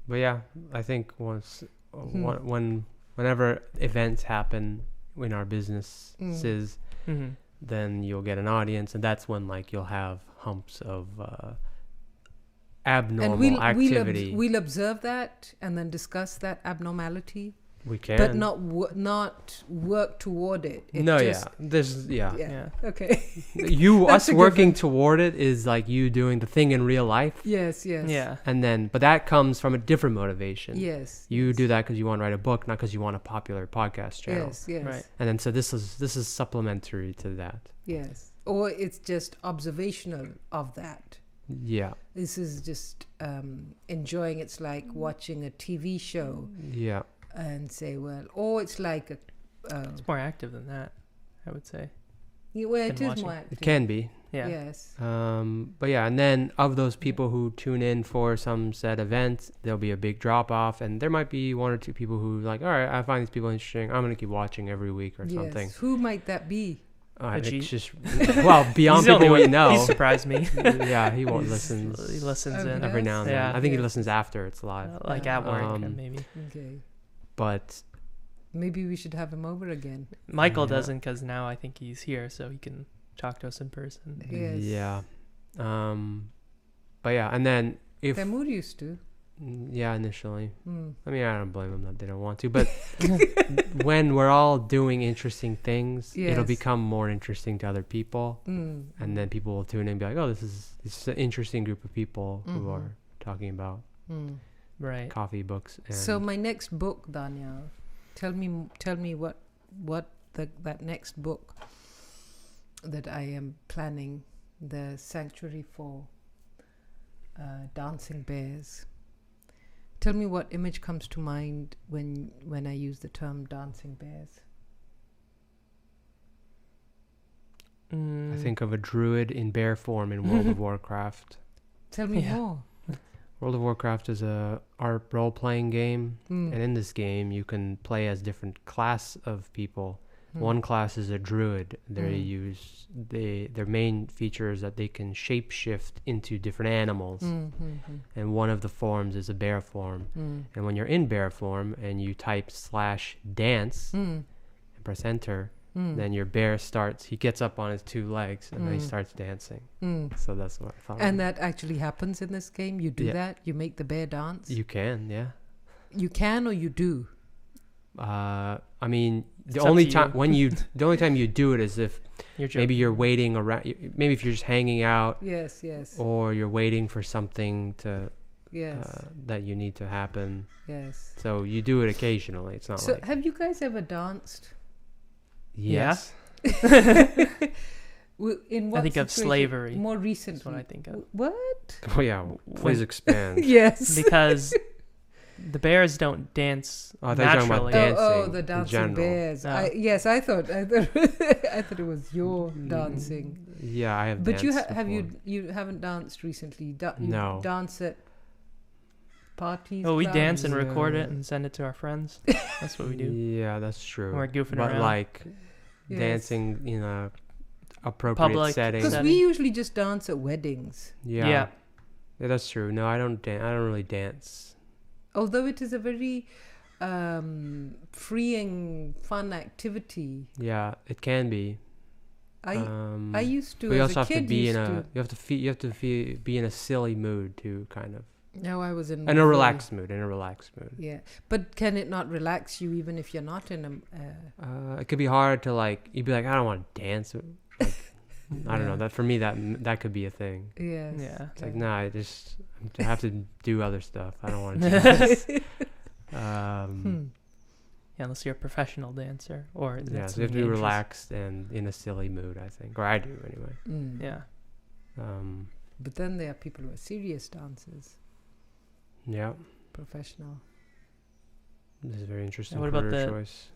Speaker 1: But yeah, I think whenever events happen in our businesses, then you'll get an audience, and that's when like you'll have humps of abnormal activity.
Speaker 2: We'll observe that and then discuss that abnormality,
Speaker 1: We can,
Speaker 2: but not work toward it. It's
Speaker 1: no,
Speaker 2: just,
Speaker 1: yeah, there's yeah.
Speaker 3: Yeah.
Speaker 2: Okay.
Speaker 1: Us
Speaker 2: a good
Speaker 1: working
Speaker 2: one.
Speaker 1: toward it is like you doing the thing in real life,
Speaker 2: Yes. Yes.
Speaker 3: Yeah.
Speaker 1: and then but that comes from a different motivation.
Speaker 2: Yes.
Speaker 1: You
Speaker 2: yes.
Speaker 1: do that because you want to write a book, not because you want a popular podcast channel.
Speaker 2: Yes. Yes.
Speaker 3: Right.
Speaker 1: And then so this is supplementary to that.
Speaker 2: Yes. Or it's just observational of that.
Speaker 1: Yeah.
Speaker 2: This is just enjoying. It's like watching a TV show
Speaker 1: Yeah.
Speaker 2: and say, well, or it's like a.
Speaker 3: It's more active than that, I would say.
Speaker 2: Yeah, well, it
Speaker 3: than
Speaker 2: is
Speaker 3: watching.
Speaker 2: more active.
Speaker 1: It can be.
Speaker 3: Yeah.
Speaker 2: Yes.
Speaker 1: But yeah, and then of those people who tune in for some said event, there'll be a big drop off, and there might be one or two people who like, all right, I find these people interesting. I'm gonna keep watching every week or something.
Speaker 2: Yes. Who might that be?
Speaker 3: Ajit.
Speaker 1: It's just beyond
Speaker 3: He's the only
Speaker 1: people we
Speaker 3: one-
Speaker 1: know.
Speaker 3: He surprised me.
Speaker 1: Yeah, he won't
Speaker 3: He's-
Speaker 1: listen
Speaker 3: He listens
Speaker 2: Oh,
Speaker 3: in.
Speaker 1: every now and then.
Speaker 3: Yeah.
Speaker 1: I think he
Speaker 2: Yes.
Speaker 1: listens after it's live.
Speaker 3: Like at work, maybe.
Speaker 2: Okay.
Speaker 1: But
Speaker 2: Maybe we should have him over again.
Speaker 3: Michael
Speaker 1: Yeah.
Speaker 3: doesn't, because now I think he's here, so he can talk to us in person.
Speaker 2: Yes.
Speaker 1: yeah, but yeah, and then if
Speaker 2: Temur used to.
Speaker 1: yeah, initially.
Speaker 2: Mm.
Speaker 1: I mean, I don't blame them that they don't want to, but when we're all doing interesting things, it'll
Speaker 2: Yes.
Speaker 1: become more interesting to other people,
Speaker 2: Mm.
Speaker 1: and then people will tune in and be like, "Oh, this is an interesting group of people who
Speaker 2: Mhm.
Speaker 1: are talking about
Speaker 2: Mm.
Speaker 3: Right.
Speaker 1: coffee, books." And
Speaker 2: So my next book, Daniel, tell me what that next book that I am planning, the Sanctuary for Dancing Bears. Tell me what image comes to mind when I use the term dancing bears.
Speaker 1: I think of a druid in bear form in World of Warcraft.
Speaker 2: Tell me
Speaker 3: Yeah.
Speaker 2: more.
Speaker 1: World of Warcraft is a art role-playing game,
Speaker 2: Mm.
Speaker 1: and in this game you can play as different class of people.
Speaker 2: Mm.
Speaker 1: One class is a druid. They
Speaker 2: Mm.
Speaker 1: use their main feature is that they can shapeshift into different animals,
Speaker 2: Mm, mm, mm,
Speaker 1: and one of the forms is a bear form.
Speaker 2: mm,
Speaker 1: And when you're in bear form and you type /dance
Speaker 2: mm,
Speaker 1: and press enter, Then your bear he gets up on his 2 legs and then he starts dancing. So that's what I thought.
Speaker 2: And that actually happens in this game. You do
Speaker 1: Yeah.
Speaker 2: that. You make the bear dance.
Speaker 1: You can, yeah.
Speaker 2: You can, or you do.
Speaker 1: I mean, the
Speaker 3: It's up
Speaker 1: only
Speaker 3: to
Speaker 1: time
Speaker 3: you.
Speaker 1: the only time you do it is if
Speaker 3: You're joking.
Speaker 1: maybe you're waiting around. Maybe if you're just hanging out,
Speaker 2: Yes, yes,
Speaker 1: or you're waiting for something to
Speaker 2: yes,
Speaker 1: that you need to happen.
Speaker 2: yes.
Speaker 1: So you do it occasionally. It's not
Speaker 2: So,
Speaker 1: like
Speaker 2: have you guys ever danced?
Speaker 1: yes.
Speaker 2: In what
Speaker 3: I think of
Speaker 2: situation?
Speaker 3: slavery.
Speaker 2: More recently.
Speaker 3: That's what I think of.
Speaker 2: What?
Speaker 1: Oh yeah. Please expand.
Speaker 2: Yes.
Speaker 3: Because the bears don't dance
Speaker 1: Oh, I thought you were talking about
Speaker 3: naturally.
Speaker 1: dancing
Speaker 2: the
Speaker 1: in
Speaker 2: dancing
Speaker 1: general.
Speaker 2: bears.
Speaker 3: Oh.
Speaker 2: I thought I thought it was your dancing.
Speaker 1: Yeah, I have.
Speaker 2: But you
Speaker 1: danced
Speaker 2: have
Speaker 1: before.
Speaker 2: you haven't danced recently? You
Speaker 1: No.
Speaker 2: dance at parties.
Speaker 3: Oh, we
Speaker 2: clubs?
Speaker 3: dance and record it
Speaker 1: Yeah.
Speaker 3: and send it to our friends. That's what we do.
Speaker 1: Yeah, that's true.
Speaker 3: We're goofing
Speaker 1: but
Speaker 3: around.
Speaker 1: like
Speaker 2: Yes.
Speaker 1: dancing in a appropriate
Speaker 3: Public
Speaker 1: setting.
Speaker 2: Because
Speaker 3: setting.
Speaker 2: we usually just dance at weddings.
Speaker 1: Yeah.
Speaker 3: Yeah.
Speaker 1: Yeah, that's true. No, I don't. I don't really dance.
Speaker 2: Although it is a very freeing, fun activity.
Speaker 1: Yeah, it can be.
Speaker 2: I used to.
Speaker 1: But you
Speaker 2: as
Speaker 1: also
Speaker 2: a
Speaker 1: have to
Speaker 2: kid,
Speaker 1: be
Speaker 2: used
Speaker 1: in a.
Speaker 2: to.
Speaker 1: You have to feel. You have to be in a silly mood too, kind of.
Speaker 2: No, I was in.
Speaker 1: In a
Speaker 2: very-
Speaker 1: relaxed mood. In a relaxed mood.
Speaker 2: Yeah, but can it not relax you even if you're not in a?
Speaker 1: It could be hard to like. You'd be like, I don't want to dance. Like, I don't know. That for me, that could be a thing.
Speaker 2: Yes.
Speaker 3: Yeah.
Speaker 1: It's like, nah, I have to do other stuff. I don't want to dance.
Speaker 3: Yeah, unless you're a professional dancer or
Speaker 1: Yeah,
Speaker 3: that's
Speaker 1: so you have to be
Speaker 3: dangerous.
Speaker 1: relaxed and in a silly mood, I think. Or I do, anyway.
Speaker 2: Mm.
Speaker 3: Yeah.
Speaker 2: But then there are people who are serious dancers,
Speaker 1: Yeah.
Speaker 2: professional.
Speaker 1: This is a very interesting
Speaker 3: what about
Speaker 1: career
Speaker 3: the-
Speaker 1: choice.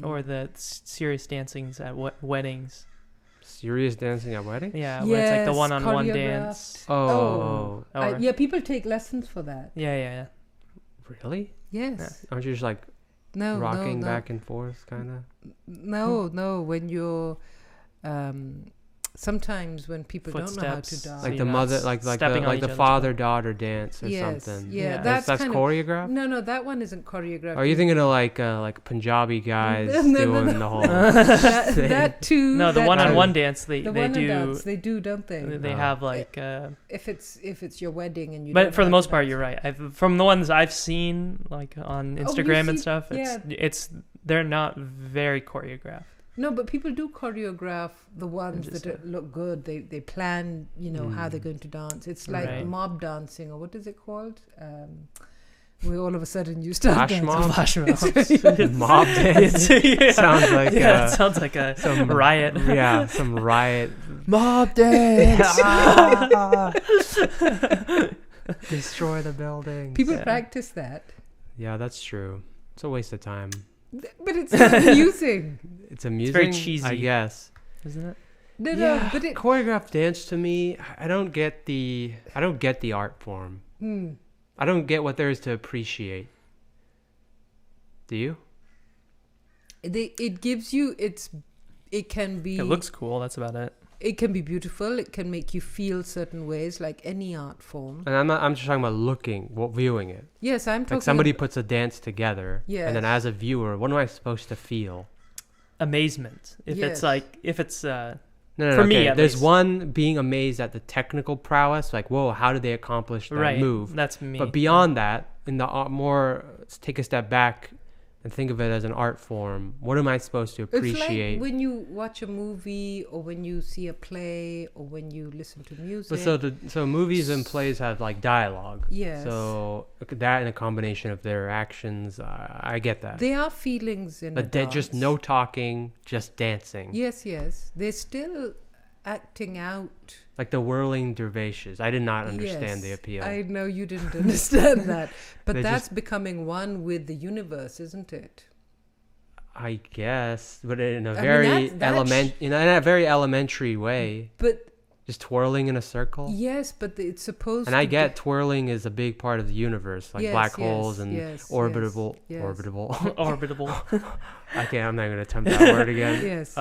Speaker 3: Or the serious dancings at weddings.
Speaker 1: Serious dancing at wedding?
Speaker 3: Yeah, where it's like the
Speaker 2: Yes,
Speaker 3: one-on-one
Speaker 2: choreographed.
Speaker 3: dance.
Speaker 1: Oh.
Speaker 3: Or-
Speaker 2: Yeah, people take lessons for that.
Speaker 3: Yeah.
Speaker 1: Really?
Speaker 2: Yes.
Speaker 1: Aren't you just like
Speaker 2: No.
Speaker 1: rocking
Speaker 2: no.
Speaker 1: back and forth, kind of?
Speaker 2: No. When you're, sometimes when people don't know how to
Speaker 3: Footsteps.
Speaker 2: dance.
Speaker 1: Like
Speaker 3: you're
Speaker 1: the
Speaker 3: not
Speaker 1: mother, like
Speaker 3: stepping on
Speaker 1: like
Speaker 3: each
Speaker 1: the
Speaker 3: other's
Speaker 1: father-daughter dance or
Speaker 2: Yes,
Speaker 1: something.
Speaker 2: yeah,
Speaker 3: Yeah.
Speaker 2: that's
Speaker 1: that's
Speaker 2: kind of-
Speaker 1: choreographed.
Speaker 2: No, that one isn't choreographed.
Speaker 1: Are you thinking of like Punjabi guys
Speaker 2: No.
Speaker 1: doing the whole?
Speaker 2: that too?
Speaker 3: No, the
Speaker 2: that
Speaker 3: one-on-one
Speaker 2: too.
Speaker 3: dance they
Speaker 2: The
Speaker 3: do.
Speaker 2: one-on dance they do, don't they?
Speaker 3: They
Speaker 1: Oh.
Speaker 3: have like.
Speaker 2: If it's your wedding and you.
Speaker 3: But
Speaker 2: don't
Speaker 3: for the
Speaker 2: know how
Speaker 3: most
Speaker 2: to
Speaker 3: part,
Speaker 2: dance.
Speaker 3: you're right. From the ones I've seen, like on
Speaker 2: you've
Speaker 3: Instagram and
Speaker 2: seen-
Speaker 3: stuff, it's they're not very choreographed.
Speaker 2: No, but people do choreograph the ones
Speaker 3: just,
Speaker 2: that look good. They plan, how they're going to dance. It's like
Speaker 3: Right.
Speaker 2: mob dancing, or what is it called? Where all of a sudden you start
Speaker 1: Flash
Speaker 2: dancing.
Speaker 1: mob?
Speaker 3: Flash mobs.
Speaker 1: Mob dance.
Speaker 3: Yeah.
Speaker 1: Sounds like
Speaker 3: Yeah, it sounds like a
Speaker 1: some
Speaker 3: riot.
Speaker 1: Yeah, some riot.
Speaker 3: Mob dance.
Speaker 1: Destroy the building.
Speaker 2: People
Speaker 3: Yeah.
Speaker 2: practice that,
Speaker 1: Yeah, that's true. It's a waste of time.
Speaker 2: but it's not amusing.
Speaker 1: It's amusing.
Speaker 3: very cheesy.
Speaker 1: I guess.
Speaker 3: Isn't it?
Speaker 2: No, but it.
Speaker 1: choreographed dance to me, I don't get the art form.
Speaker 2: Hmm.
Speaker 1: I don't get what there is to appreciate. Do you?
Speaker 2: It gives you it can be
Speaker 3: It looks cool. That's about it.
Speaker 2: it can be beautiful. It can make you feel certain ways, like any art form.
Speaker 1: And I'm just talking about viewing it.
Speaker 2: Yes, I'm talking.
Speaker 1: Like somebody puts a dance together,
Speaker 2: Yes.
Speaker 1: and then as a viewer, what am I supposed to feel?
Speaker 3: Amazement. If
Speaker 2: Yes.
Speaker 3: it's
Speaker 1: No,
Speaker 3: For me,
Speaker 1: okay.
Speaker 3: at
Speaker 1: There's
Speaker 3: least.
Speaker 1: one being amazed at the technical prowess, like, whoa, how did they accomplish that
Speaker 3: right
Speaker 1: move?
Speaker 3: That's me.
Speaker 1: But beyond that, in the more, take a step back and think of it as an art form. What am I supposed to
Speaker 2: It's
Speaker 1: appreciate?
Speaker 2: like when you watch a movie, or when you see a play, or when you listen to music.
Speaker 1: But so movies and plays have like dialogue.
Speaker 2: Yes.
Speaker 1: So that and a combination of their actions, I get that.
Speaker 2: There are feelings in
Speaker 1: But
Speaker 2: a
Speaker 1: just
Speaker 2: dance.
Speaker 1: no talking, just dancing.
Speaker 2: Yes. They're still acting out.
Speaker 1: Like the whirling dervishes. I did not understand the
Speaker 2: Yes,
Speaker 1: appeal.
Speaker 2: I know you didn't understand that, but
Speaker 1: They
Speaker 2: that's becoming one with the universe, isn't it?
Speaker 1: I guess, but in a
Speaker 2: I mean,
Speaker 1: very
Speaker 2: that's-
Speaker 1: in a very elementary way,
Speaker 2: But
Speaker 1: just twirling in a circle.
Speaker 2: yes, but it's supposed.
Speaker 1: And I
Speaker 2: to
Speaker 1: get twirling is a big part of the universe, like
Speaker 2: Yes,
Speaker 1: black
Speaker 2: yes,
Speaker 1: holes and
Speaker 2: yes,
Speaker 1: orbitable.
Speaker 2: yes.
Speaker 3: Orbitable.
Speaker 1: Okay, I'm not gonna attempt that word again.
Speaker 2: Yes,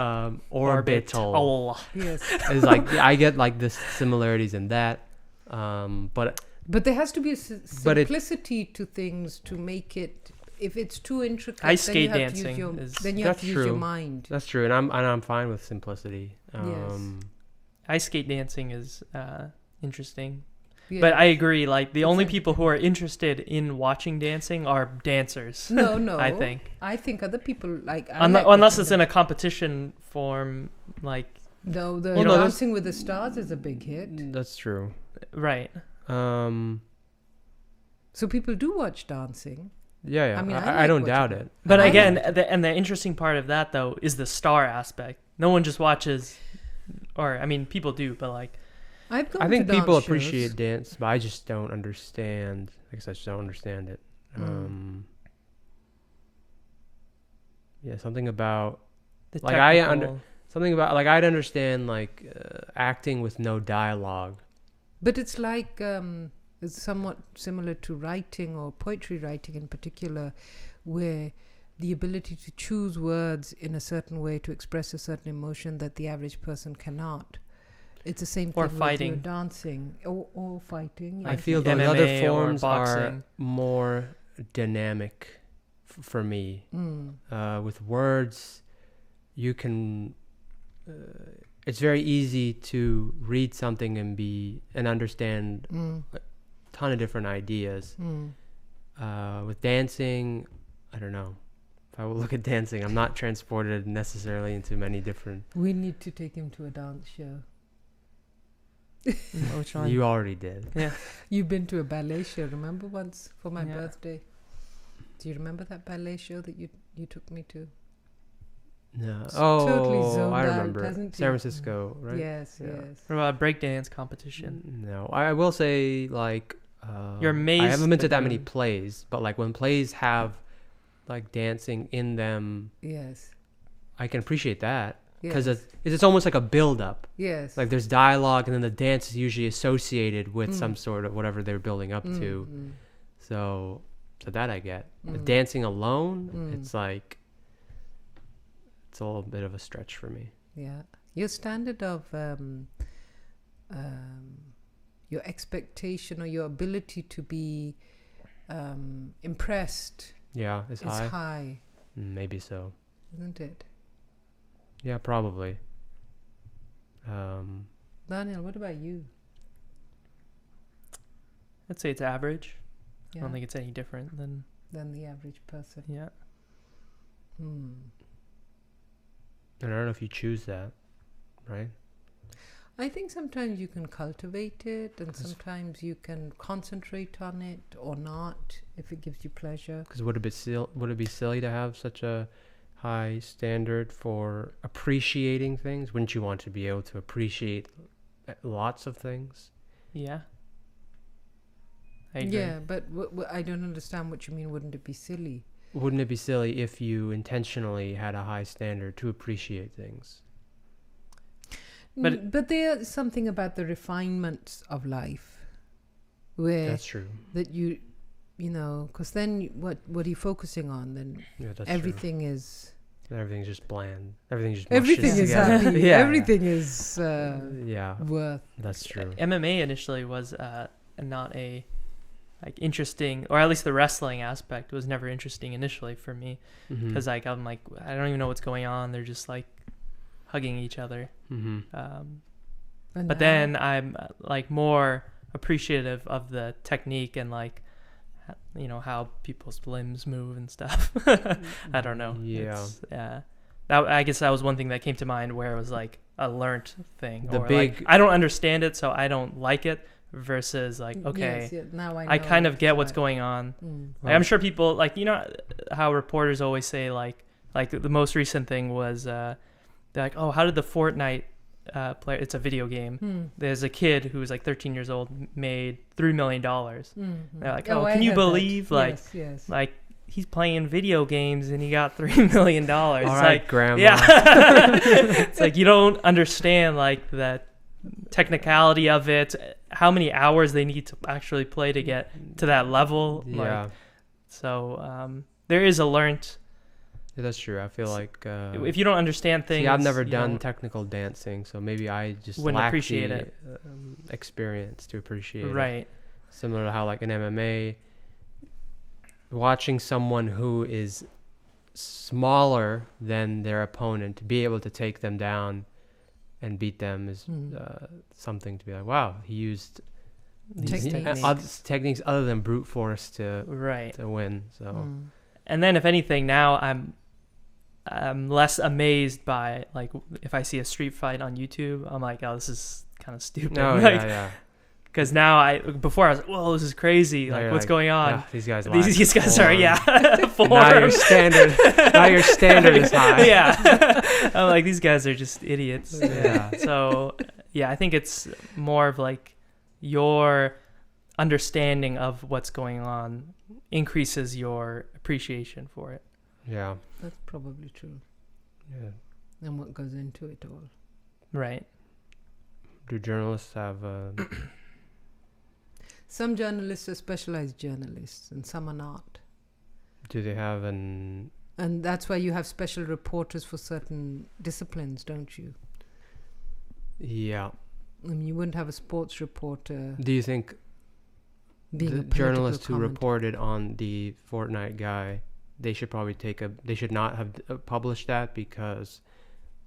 Speaker 1: Orbital.
Speaker 3: Oh.
Speaker 2: yes.
Speaker 1: It's like I get like the similarities in that, but
Speaker 2: But there has to be a
Speaker 1: But it-
Speaker 2: simplicity to things to make it. if it's too intricate,
Speaker 3: Ice
Speaker 2: then you
Speaker 3: skate
Speaker 2: have to
Speaker 3: dancing
Speaker 2: use your,
Speaker 3: is-
Speaker 2: then you have
Speaker 1: That's
Speaker 2: to use your
Speaker 1: true.
Speaker 2: mind.
Speaker 1: That's true, and I'm fine with simplicity.
Speaker 3: Ice skate dancing is interesting.
Speaker 2: Yes.
Speaker 3: But I agree, like, the
Speaker 2: It's
Speaker 3: only
Speaker 2: a-
Speaker 3: people who are interested in watching dancing are dancers.
Speaker 2: no,
Speaker 3: I think.
Speaker 2: I think other people like.
Speaker 3: Unless it's in a competition form, like,
Speaker 2: No, the
Speaker 1: Well, no, there's-
Speaker 2: Dancing with the Stars is a big hit.
Speaker 1: That's true.
Speaker 3: right.
Speaker 2: So people do watch dancing.
Speaker 1: Yeah.
Speaker 2: I mean, I
Speaker 1: I
Speaker 2: like
Speaker 1: don't
Speaker 2: watching
Speaker 1: doubt
Speaker 2: it.
Speaker 1: it.
Speaker 3: But
Speaker 2: I
Speaker 3: again,
Speaker 2: like
Speaker 3: the interesting part of that, though, is the star aspect. No one just watches, or, I mean, people do, but, like,
Speaker 2: I've gone
Speaker 1: I think
Speaker 2: to
Speaker 1: people
Speaker 2: dance
Speaker 1: appreciate
Speaker 2: shows.
Speaker 1: dance, but I just don't understand. I guess I just don't understand it. Yeah, something about
Speaker 3: the
Speaker 1: Like, I
Speaker 3: technical...
Speaker 1: like I'd understand like acting with no dialogue.
Speaker 2: But it's like it's somewhat similar to writing or poetry writing in particular, where the ability to choose words in a certain way to express a certain emotion that the average person cannot. It's the same
Speaker 3: Or
Speaker 2: thing with
Speaker 3: fighting.
Speaker 2: your dancing or fighting.
Speaker 1: I
Speaker 2: Yes.
Speaker 1: feel those
Speaker 3: MMA
Speaker 1: other
Speaker 3: or
Speaker 1: forms are
Speaker 3: boxing.
Speaker 1: more dynamic for me. With words, you can. It's very easy to read something and understand a ton of different ideas. With dancing, I don't know. If I would look at dancing, I'm not transported necessarily into many different.
Speaker 2: We need to take him to a dance show.
Speaker 3: Which one?
Speaker 1: You already did.
Speaker 3: Yeah.
Speaker 2: You've been to a ballet show, remember once for my
Speaker 3: Yeah.
Speaker 2: birthday? Do you remember that ballet show that you took me to?
Speaker 1: No.
Speaker 2: It's totally
Speaker 1: Oh,
Speaker 2: zoned
Speaker 1: I
Speaker 2: out,
Speaker 1: remember.
Speaker 2: hasn't
Speaker 1: San
Speaker 2: he?
Speaker 1: Francisco, right?
Speaker 2: Yes,
Speaker 1: Yeah.
Speaker 2: yes.
Speaker 3: What about a breakdance competition?
Speaker 1: No, I will say like
Speaker 3: You're amazed
Speaker 1: I haven't been to
Speaker 3: that
Speaker 1: that many
Speaker 3: they're-
Speaker 1: plays, but like when plays have like dancing in them,
Speaker 2: Yes.
Speaker 1: I can appreciate that because
Speaker 2: Yes.
Speaker 1: it's almost like a build up.
Speaker 2: Yes.
Speaker 1: Like there's dialogue and then the dance is usually associated with some sort of whatever they're building up to. So that I get. But dancing alone, it's like it's a little bit of a stretch for me.
Speaker 2: Yeah. Your standard of your expectation or your ability to be impressed
Speaker 1: Yeah, it's
Speaker 2: is
Speaker 1: high.
Speaker 2: high,
Speaker 1: Maybe so.
Speaker 2: isn't it?
Speaker 1: Yeah, probably.
Speaker 2: Daniel, what about you?
Speaker 3: I'd say it's average. I
Speaker 2: Yeah.
Speaker 3: don't think it's any different than...
Speaker 2: Than the average person.
Speaker 3: Yeah.
Speaker 1: And I don't know if you choose that, right?
Speaker 2: I think sometimes you can cultivate it, and sometimes you can concentrate on it or not if it gives you pleasure.
Speaker 1: Because would it be silly to have such a high standard for appreciating things? Wouldn't you want to be able to appreciate lots of things?
Speaker 3: Yeah. I agree.
Speaker 2: Yeah, but I don't understand what you mean. Wouldn't it be silly?
Speaker 1: Wouldn't it be silly if you intentionally had a high standard to appreciate things?
Speaker 2: But there's something about the refinements of life, where
Speaker 1: That's true.
Speaker 2: that you know, because then what are you focusing on? Then
Speaker 1: Yeah, that's
Speaker 2: everything is
Speaker 1: true. Everything's just bland. Everything's just
Speaker 2: everything
Speaker 1: mushes
Speaker 2: is
Speaker 1: together.
Speaker 2: happy.
Speaker 1: Yeah.
Speaker 2: Everything is
Speaker 1: Yeah,
Speaker 2: worth.
Speaker 1: that's true.
Speaker 3: MMA initially was not a like interesting, or at least the wrestling aspect was never interesting initially for me, because like I'm like, I don't even know what's going on. They're just like hugging each other. But then I'm like more appreciative of the technique and like, you know, how people's limbs move and stuff. I don't know.
Speaker 1: Yeah.
Speaker 3: I guess that was one thing that came to mind where it was like a learnt thing.
Speaker 1: The
Speaker 3: or
Speaker 1: big-
Speaker 3: like, I don't understand it, so I don't like it. Versus like, okay,
Speaker 2: yes, now
Speaker 3: I kind of get what's going on. Like, I'm sure people like, you know how reporters always say like the most recent thing was they're like, oh, how did the Fortnite player, it's a video game, there's a kid who was like 13 years old, made $3 million. They're like, oh,
Speaker 2: I
Speaker 3: can you
Speaker 2: heard
Speaker 3: believe
Speaker 2: that.
Speaker 3: like
Speaker 2: yes.
Speaker 3: like he's playing video games and he got $3 million.
Speaker 1: All
Speaker 3: It's
Speaker 1: right,
Speaker 3: like,
Speaker 1: Grandma.
Speaker 3: yeah. It's like you don't understand like that technicality of it, how many hours they need to actually play to get to that level.
Speaker 1: Yeah.
Speaker 3: Like, so there is a learnt.
Speaker 1: Yeah, that's true. I feel like
Speaker 3: If you don't understand things,
Speaker 1: see, I've never
Speaker 3: you
Speaker 1: done
Speaker 3: don't-
Speaker 1: technical dancing, so maybe I just
Speaker 3: Wouldn't
Speaker 1: lack
Speaker 3: appreciate
Speaker 1: the
Speaker 3: it.
Speaker 1: Experience to appreciate it.
Speaker 3: Right.
Speaker 1: Similar to how like in MMA, watching someone who is smaller than their opponent be able to take them down and beat them is something to be like, wow, he used these techniques other than brute force to win. So,
Speaker 3: and then if anything, now I'm less amazed by, like, if I see a street fight on YouTube, I'm like, oh, this is kind of stupid.
Speaker 1: Oh,
Speaker 3: like,
Speaker 1: yeah.
Speaker 3: Because now before I was like, whoa, this is crazy. Like, what's going on?
Speaker 1: Yeah, these guys
Speaker 3: are form.
Speaker 1: Now your standard is high.
Speaker 3: Yeah. I'm like, these guys are just idiots.
Speaker 1: Yeah.
Speaker 3: So, yeah, I think it's more of like your understanding of what's going on increases your appreciation for it.
Speaker 1: Yeah.
Speaker 2: That's probably true.
Speaker 1: Yeah.
Speaker 2: And what goes into it all.
Speaker 3: Right.
Speaker 1: Do journalists have...
Speaker 2: Some journalists are specialized journalists and some are not.
Speaker 1: Do they have an...
Speaker 2: And that's why you have special reporters for certain disciplines, don't you?
Speaker 1: Yeah.
Speaker 2: I mean, you wouldn't have a sports reporter
Speaker 1: Do you think
Speaker 2: being
Speaker 1: the
Speaker 2: a
Speaker 1: journalist who
Speaker 2: comment.
Speaker 1: reported on the Fortnite guy, they should probably they should not have published that because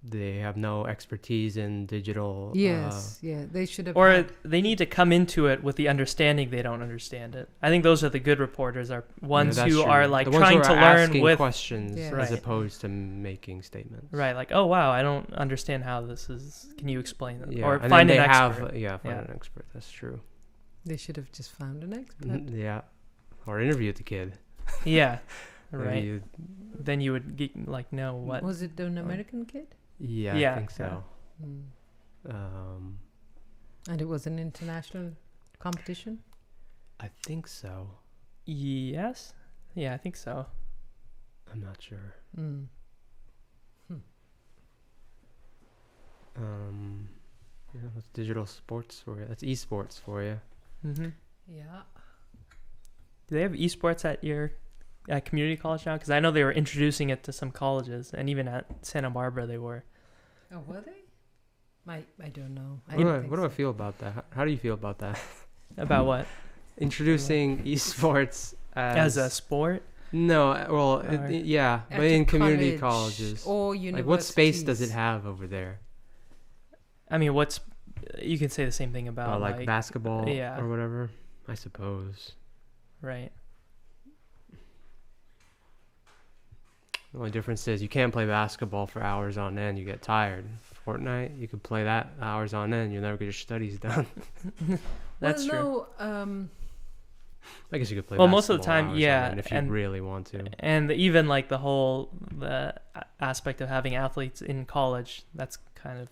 Speaker 1: they have no expertise in digital.
Speaker 2: Yes, they should have.
Speaker 3: Or they need to come into it with the understanding they don't understand it. I think those are the good reporters, are ones who are like trying to learn with
Speaker 1: questions
Speaker 2: Yeah.
Speaker 1: as
Speaker 3: Right.
Speaker 1: opposed to making statements.
Speaker 3: right, like, oh wow, I don't understand how this is. Can you explain it?
Speaker 1: Yeah.
Speaker 3: Or
Speaker 1: and
Speaker 3: find
Speaker 1: then
Speaker 3: an
Speaker 1: they
Speaker 3: expert.
Speaker 1: find
Speaker 3: Yeah.
Speaker 1: an expert. That's true.
Speaker 2: They should have just found an expert.
Speaker 1: Yeah. Or interviewed the kid.
Speaker 3: Yeah,
Speaker 1: Maybe
Speaker 3: right.
Speaker 1: you-
Speaker 3: Then you would know what.
Speaker 2: Was it an American kid?
Speaker 1: yeah,
Speaker 3: Yeah,
Speaker 1: I think so.
Speaker 2: And it was an international competition?
Speaker 1: I think so.
Speaker 3: Yes. Yeah, I think so.
Speaker 1: I'm not sure. Yeah, that's digital sports for you. That's esports for you.
Speaker 3: Mm-hmm.
Speaker 2: Yeah.
Speaker 3: Do they have esports at your community college now? Because I know they were introducing it to some colleges, and even at Santa Barbara they were.
Speaker 2: Oh, were they? I don't know.
Speaker 1: What do I feel about that? How do you feel about that?
Speaker 3: About what?
Speaker 1: Introducing esports
Speaker 3: As a sport?
Speaker 1: No, well,
Speaker 3: Or-
Speaker 1: yeah,
Speaker 2: At
Speaker 1: but
Speaker 2: a
Speaker 1: in community
Speaker 2: college
Speaker 1: colleges.
Speaker 2: or
Speaker 1: Like,
Speaker 2: universities.
Speaker 1: what space does it have over there?
Speaker 3: I mean, you can say the same thing about
Speaker 1: Like basketball
Speaker 3: yeah.
Speaker 1: or whatever, I suppose.
Speaker 3: Right.
Speaker 1: The only difference is you can't play basketball for hours on end. You get tired. Fortnite, you could play that hours on end. You'll never get your studies done.
Speaker 3: That's true.
Speaker 2: No,
Speaker 1: I guess you could play
Speaker 3: Well,
Speaker 1: basketball
Speaker 3: most of the time,
Speaker 1: hours on
Speaker 3: yeah,
Speaker 1: end if you
Speaker 3: and-
Speaker 1: really want to.
Speaker 3: And even like the aspect of having athletes in college, that's kind of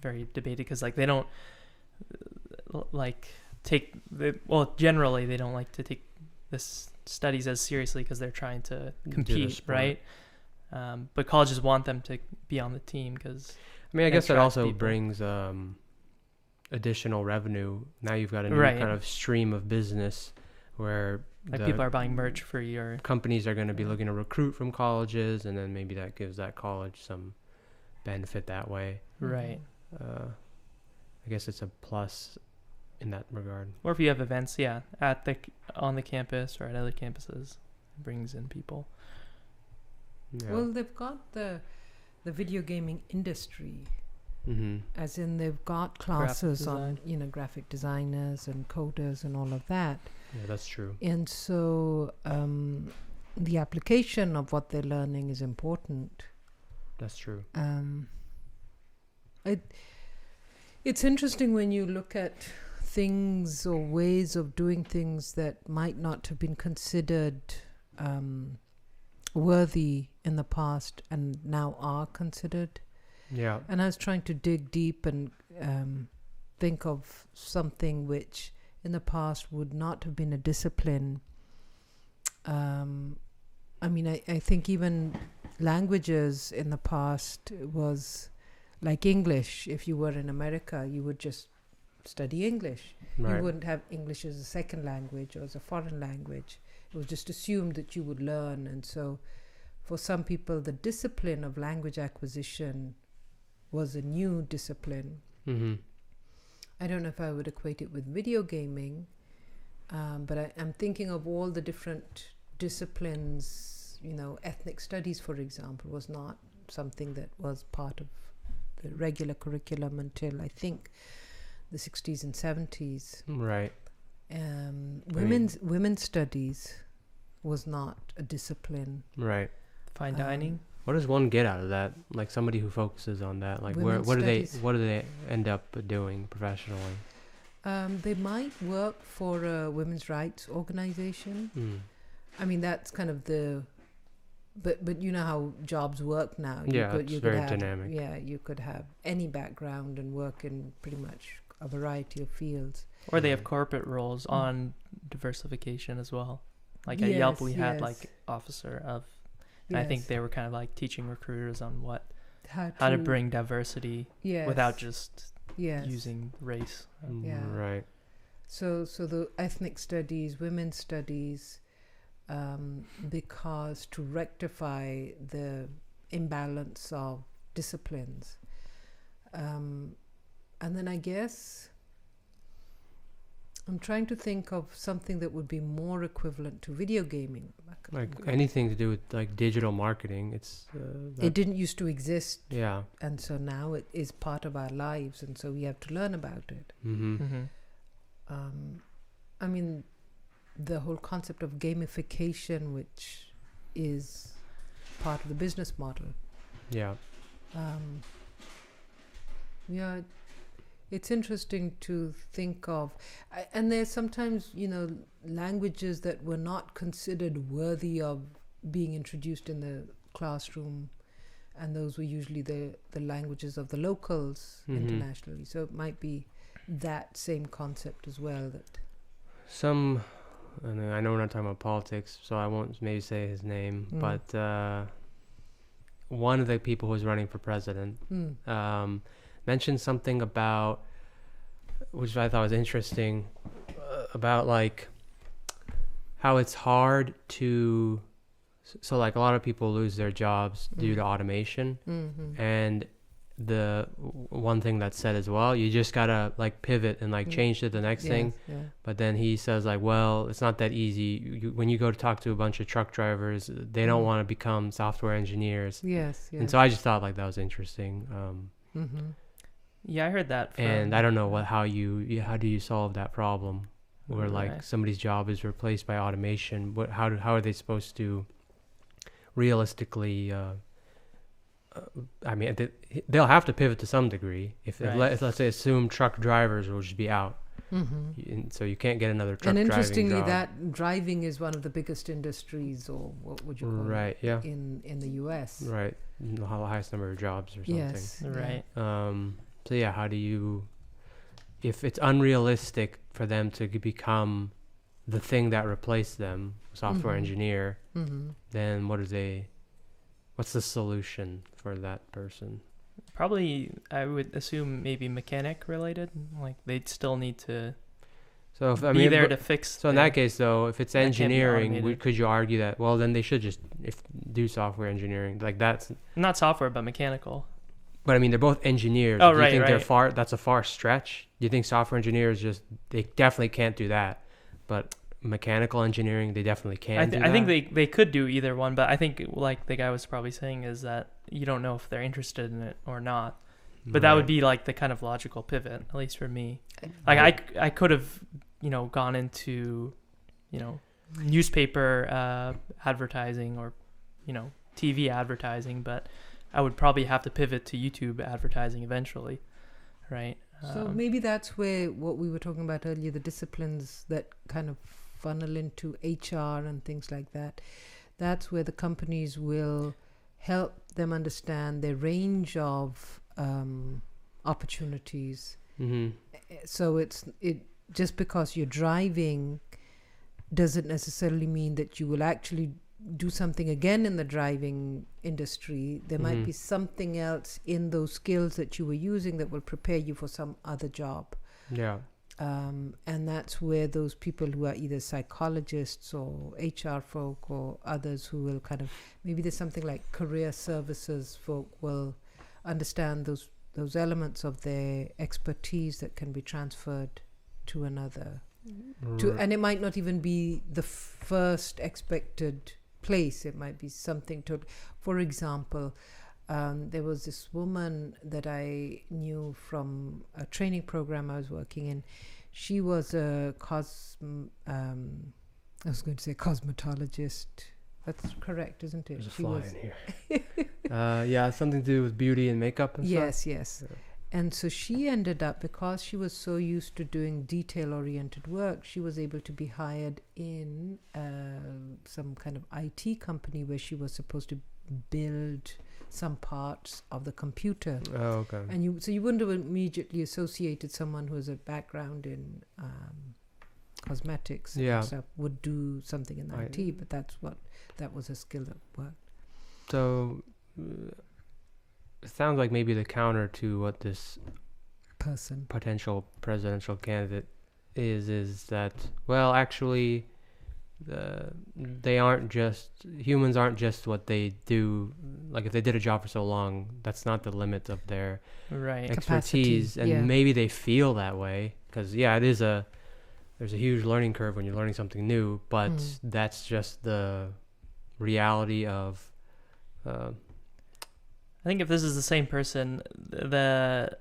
Speaker 3: very debated, because like they don't like generally they don't like to take this studies as seriously because they're trying to compete,
Speaker 1: sport.
Speaker 3: right? But colleges want them to be on the team because
Speaker 1: I mean, I guess that
Speaker 3: attract
Speaker 1: also
Speaker 3: people.
Speaker 1: brings additional revenue. Now you've got a new
Speaker 3: Right.
Speaker 1: kind of stream of business where
Speaker 3: like
Speaker 1: the
Speaker 3: people are buying merch for your
Speaker 1: companies are going to be looking to recruit from colleges, and then maybe that gives that college some benefit that way.
Speaker 3: right.
Speaker 1: I guess it's a plus in that regard.
Speaker 3: Or if you have events, yeah, on the campus or at other campuses, it brings in people.
Speaker 1: Yeah.
Speaker 2: well, they've got the video gaming industry,
Speaker 1: Mm-hmm.
Speaker 2: as in they've got classes on, graphic designers and coders and all of that.
Speaker 1: Yeah, that's true.
Speaker 2: And so the application of what they're learning is important.
Speaker 1: That's true.
Speaker 2: It's interesting when you look at things or ways of doing things that might not have been considered worthy in the past and now are considered.
Speaker 1: Yeah.
Speaker 2: And I was trying to dig deep and think of something which in the past would not have been a discipline. I mean, I think even languages in the past was like English. If you were in America, you would just study English.
Speaker 1: Right.
Speaker 2: You wouldn't have English as a second language or as a foreign language. It was just assumed that you would learn. And so for some people, the discipline of language acquisition was a new discipline.
Speaker 1: Mm-hmm.
Speaker 2: I don't know if I would equate it with video gaming, but I'm thinking of all the different disciplines, ethnic studies, for example, was not something that was part of the regular curriculum until I think the 60s and 70s.
Speaker 1: Right.
Speaker 2: Women's studies was not a discipline.
Speaker 1: Right.
Speaker 3: Fine dining.
Speaker 1: What does one get out of that? Like somebody who focuses on that, like
Speaker 2: Women's
Speaker 1: what
Speaker 2: studies.
Speaker 1: do they end up doing professionally?
Speaker 2: They might work for a women's rights organization.
Speaker 1: Mm.
Speaker 2: I mean, that's kind of but you know how jobs work now.
Speaker 1: Yeah, it's very
Speaker 2: have,
Speaker 1: dynamic.
Speaker 2: Yeah, you could have any background and work in pretty much a variety of fields.
Speaker 3: Or they have corporate roles on diversification as well. Like at Yelp, we had like officer of, and I think they were kind of like teaching recruiters on how to bring diversity without just using race.
Speaker 2: Yeah.
Speaker 1: Right.
Speaker 2: So the ethnic studies, women's studies, because to rectify the imbalance of disciplines. And then I guess I'm trying to think of something that would be more equivalent to video gaming.
Speaker 1: Like anything to do with like digital marketing. It's
Speaker 2: it didn't used to exist.
Speaker 1: Yeah.
Speaker 2: And so now it is part of our lives, and so we have to learn about it.
Speaker 1: Mm-hmm.
Speaker 3: Mm-hmm.
Speaker 2: I mean, the whole concept of gamification, which is part of the business model.
Speaker 1: Yeah.
Speaker 2: Yeah, it's interesting to think of. And there's sometimes, languages that were not considered worthy of being introduced in the classroom. And those were usually the languages of the locals internationally. So it might be that same concept as well.
Speaker 1: And I know we're not talking about politics, so I won't maybe say his name, but one of the people who was running for president mentioned something about, which I thought was interesting, about like how it's hard to, so like a lot of people lose their jobs due to automation, and the one thing that's said as well, you just gotta like pivot and like change to the next thing. But then he says like, well, it's not that easy. When you go to talk to a bunch of truck drivers, they don't want to become software engineers.
Speaker 2: Yes.
Speaker 1: And so I just thought like that was interesting.
Speaker 3: Yeah, I heard that.
Speaker 1: And I don't know how do you solve that problem where like somebody's job is replaced by automation? How are they supposed to realistically? I mean, they'll have to pivot to some degree. If let's say assume truck drivers will just be out, so you can't get another truck.
Speaker 2: And interestingly,
Speaker 1: driving job.
Speaker 2: that driving is one of the biggest industries, or what would you call it?
Speaker 1: Yeah.
Speaker 2: In the U.S.
Speaker 1: Right, the highest number of jobs or something.
Speaker 2: Yes.
Speaker 3: Right.
Speaker 1: So yeah, how do you, if it's unrealistic for them to become the thing that replaced them, software engineer, then what's the solution for that person?
Speaker 3: Probably, I would assume maybe mechanic related. Like they'd still need to be there to fix.
Speaker 1: So in that case, though, if it's engineering, could you argue that, well, then they should just do software engineering? Like that's
Speaker 3: not software, but mechanical.
Speaker 1: But I mean, they're both engineers.
Speaker 3: Oh,
Speaker 1: do
Speaker 3: right,
Speaker 1: you think
Speaker 3: right.
Speaker 1: That's a far stretch? Do you think software engineers they definitely can't do that? But mechanical engineering, they definitely can do that?
Speaker 3: I think they could do either one, but I think like the guy was probably saying is that you don't know if they're interested in it or not. But that would be like the kind of logical pivot, at least for me. Like I could have, gone into, newspaper advertising or, TV advertising, but I would probably have to pivot to YouTube advertising eventually, right?
Speaker 2: So maybe that's where what we were talking about earlier, the disciplines that kind of funnel into HR and things like that, that's where the companies will help them understand their range of opportunities. So it just because you're driving doesn't necessarily mean that you will actually do something again in the driving industry. There might be something else in those skills that you were using that will prepare you for some other job.
Speaker 1: Yeah.
Speaker 2: And that's where those people who are either psychologists or HR folk or others who will kind of, maybe there's something like career services folk will understand those elements of their expertise that can be transferred to another and it might not even be the first expected place. It might be something total. For example, there was this woman that I knew from a training program I was working in. She was a I was going to say cosmetologist. That's correct, isn't it?
Speaker 1: There's a fly in here. Yeah, something to do with beauty and makeup and
Speaker 2: yes,
Speaker 1: stuff.
Speaker 2: Yes. Yeah. And so she ended up, because she was so used to doing detail-oriented work, she was able to be hired in some kind of IT company where she was supposed to build some parts of the computer.
Speaker 1: Oh, okay.
Speaker 2: And you wouldn't have immediately associated someone who has a background in cosmetics and stuff would do something in IT, but that was a skill that worked.
Speaker 1: So it sounds like maybe the counter to what this potential presidential candidate is that, well, actually humans aren't just what they do. Like if they did a job for so long, that's not the limit of their expertise. Capacity, and maybe they feel that way because there's a huge learning curve when you're learning something new, but that's just the reality of
Speaker 3: I think if this is the same person, the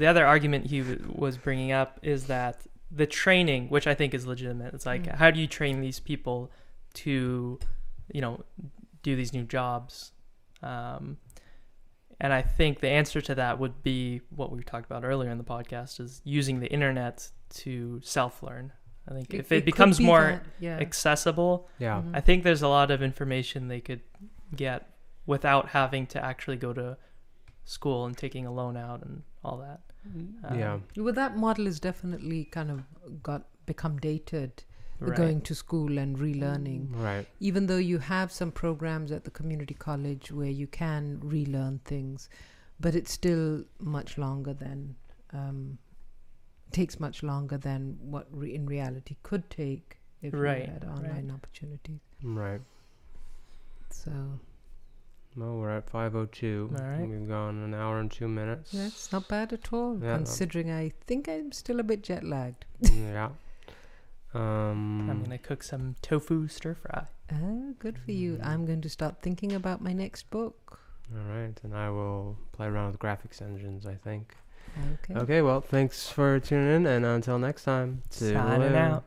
Speaker 3: other argument he was bringing up is that the training, which I think is legitimate, it's like, how do you train these people to, do these new jobs? And I think the answer to that would be what we talked about earlier in the podcast, is using the internet to self-learn. I think if it becomes more accessible, I think there's a lot of information they could get without having to actually go to school and taking a loan out and all that.
Speaker 2: Well, that model is definitely kind of become dated. Going to school and relearning.
Speaker 1: Right.
Speaker 2: Even though you have some programs at the community college where you can relearn things, but it's still much longer than takes much longer than what in reality could take if you had online opportunities.
Speaker 1: Right.
Speaker 2: So.
Speaker 1: Well, we're at 5:02.
Speaker 3: All right.
Speaker 1: We've gone an hour and 2 minutes.
Speaker 2: That's not bad at all, considering I think I'm still a bit jet lagged.
Speaker 1: Yeah.
Speaker 3: I'm going to cook some tofu stir fry.
Speaker 2: Oh, good for you. I'm going to start thinking about my next book.
Speaker 1: All right. And I will play around with graphics engines, I think.
Speaker 2: Okay.
Speaker 1: Okay, well, thanks for tuning in. And until next time.
Speaker 3: Signing out.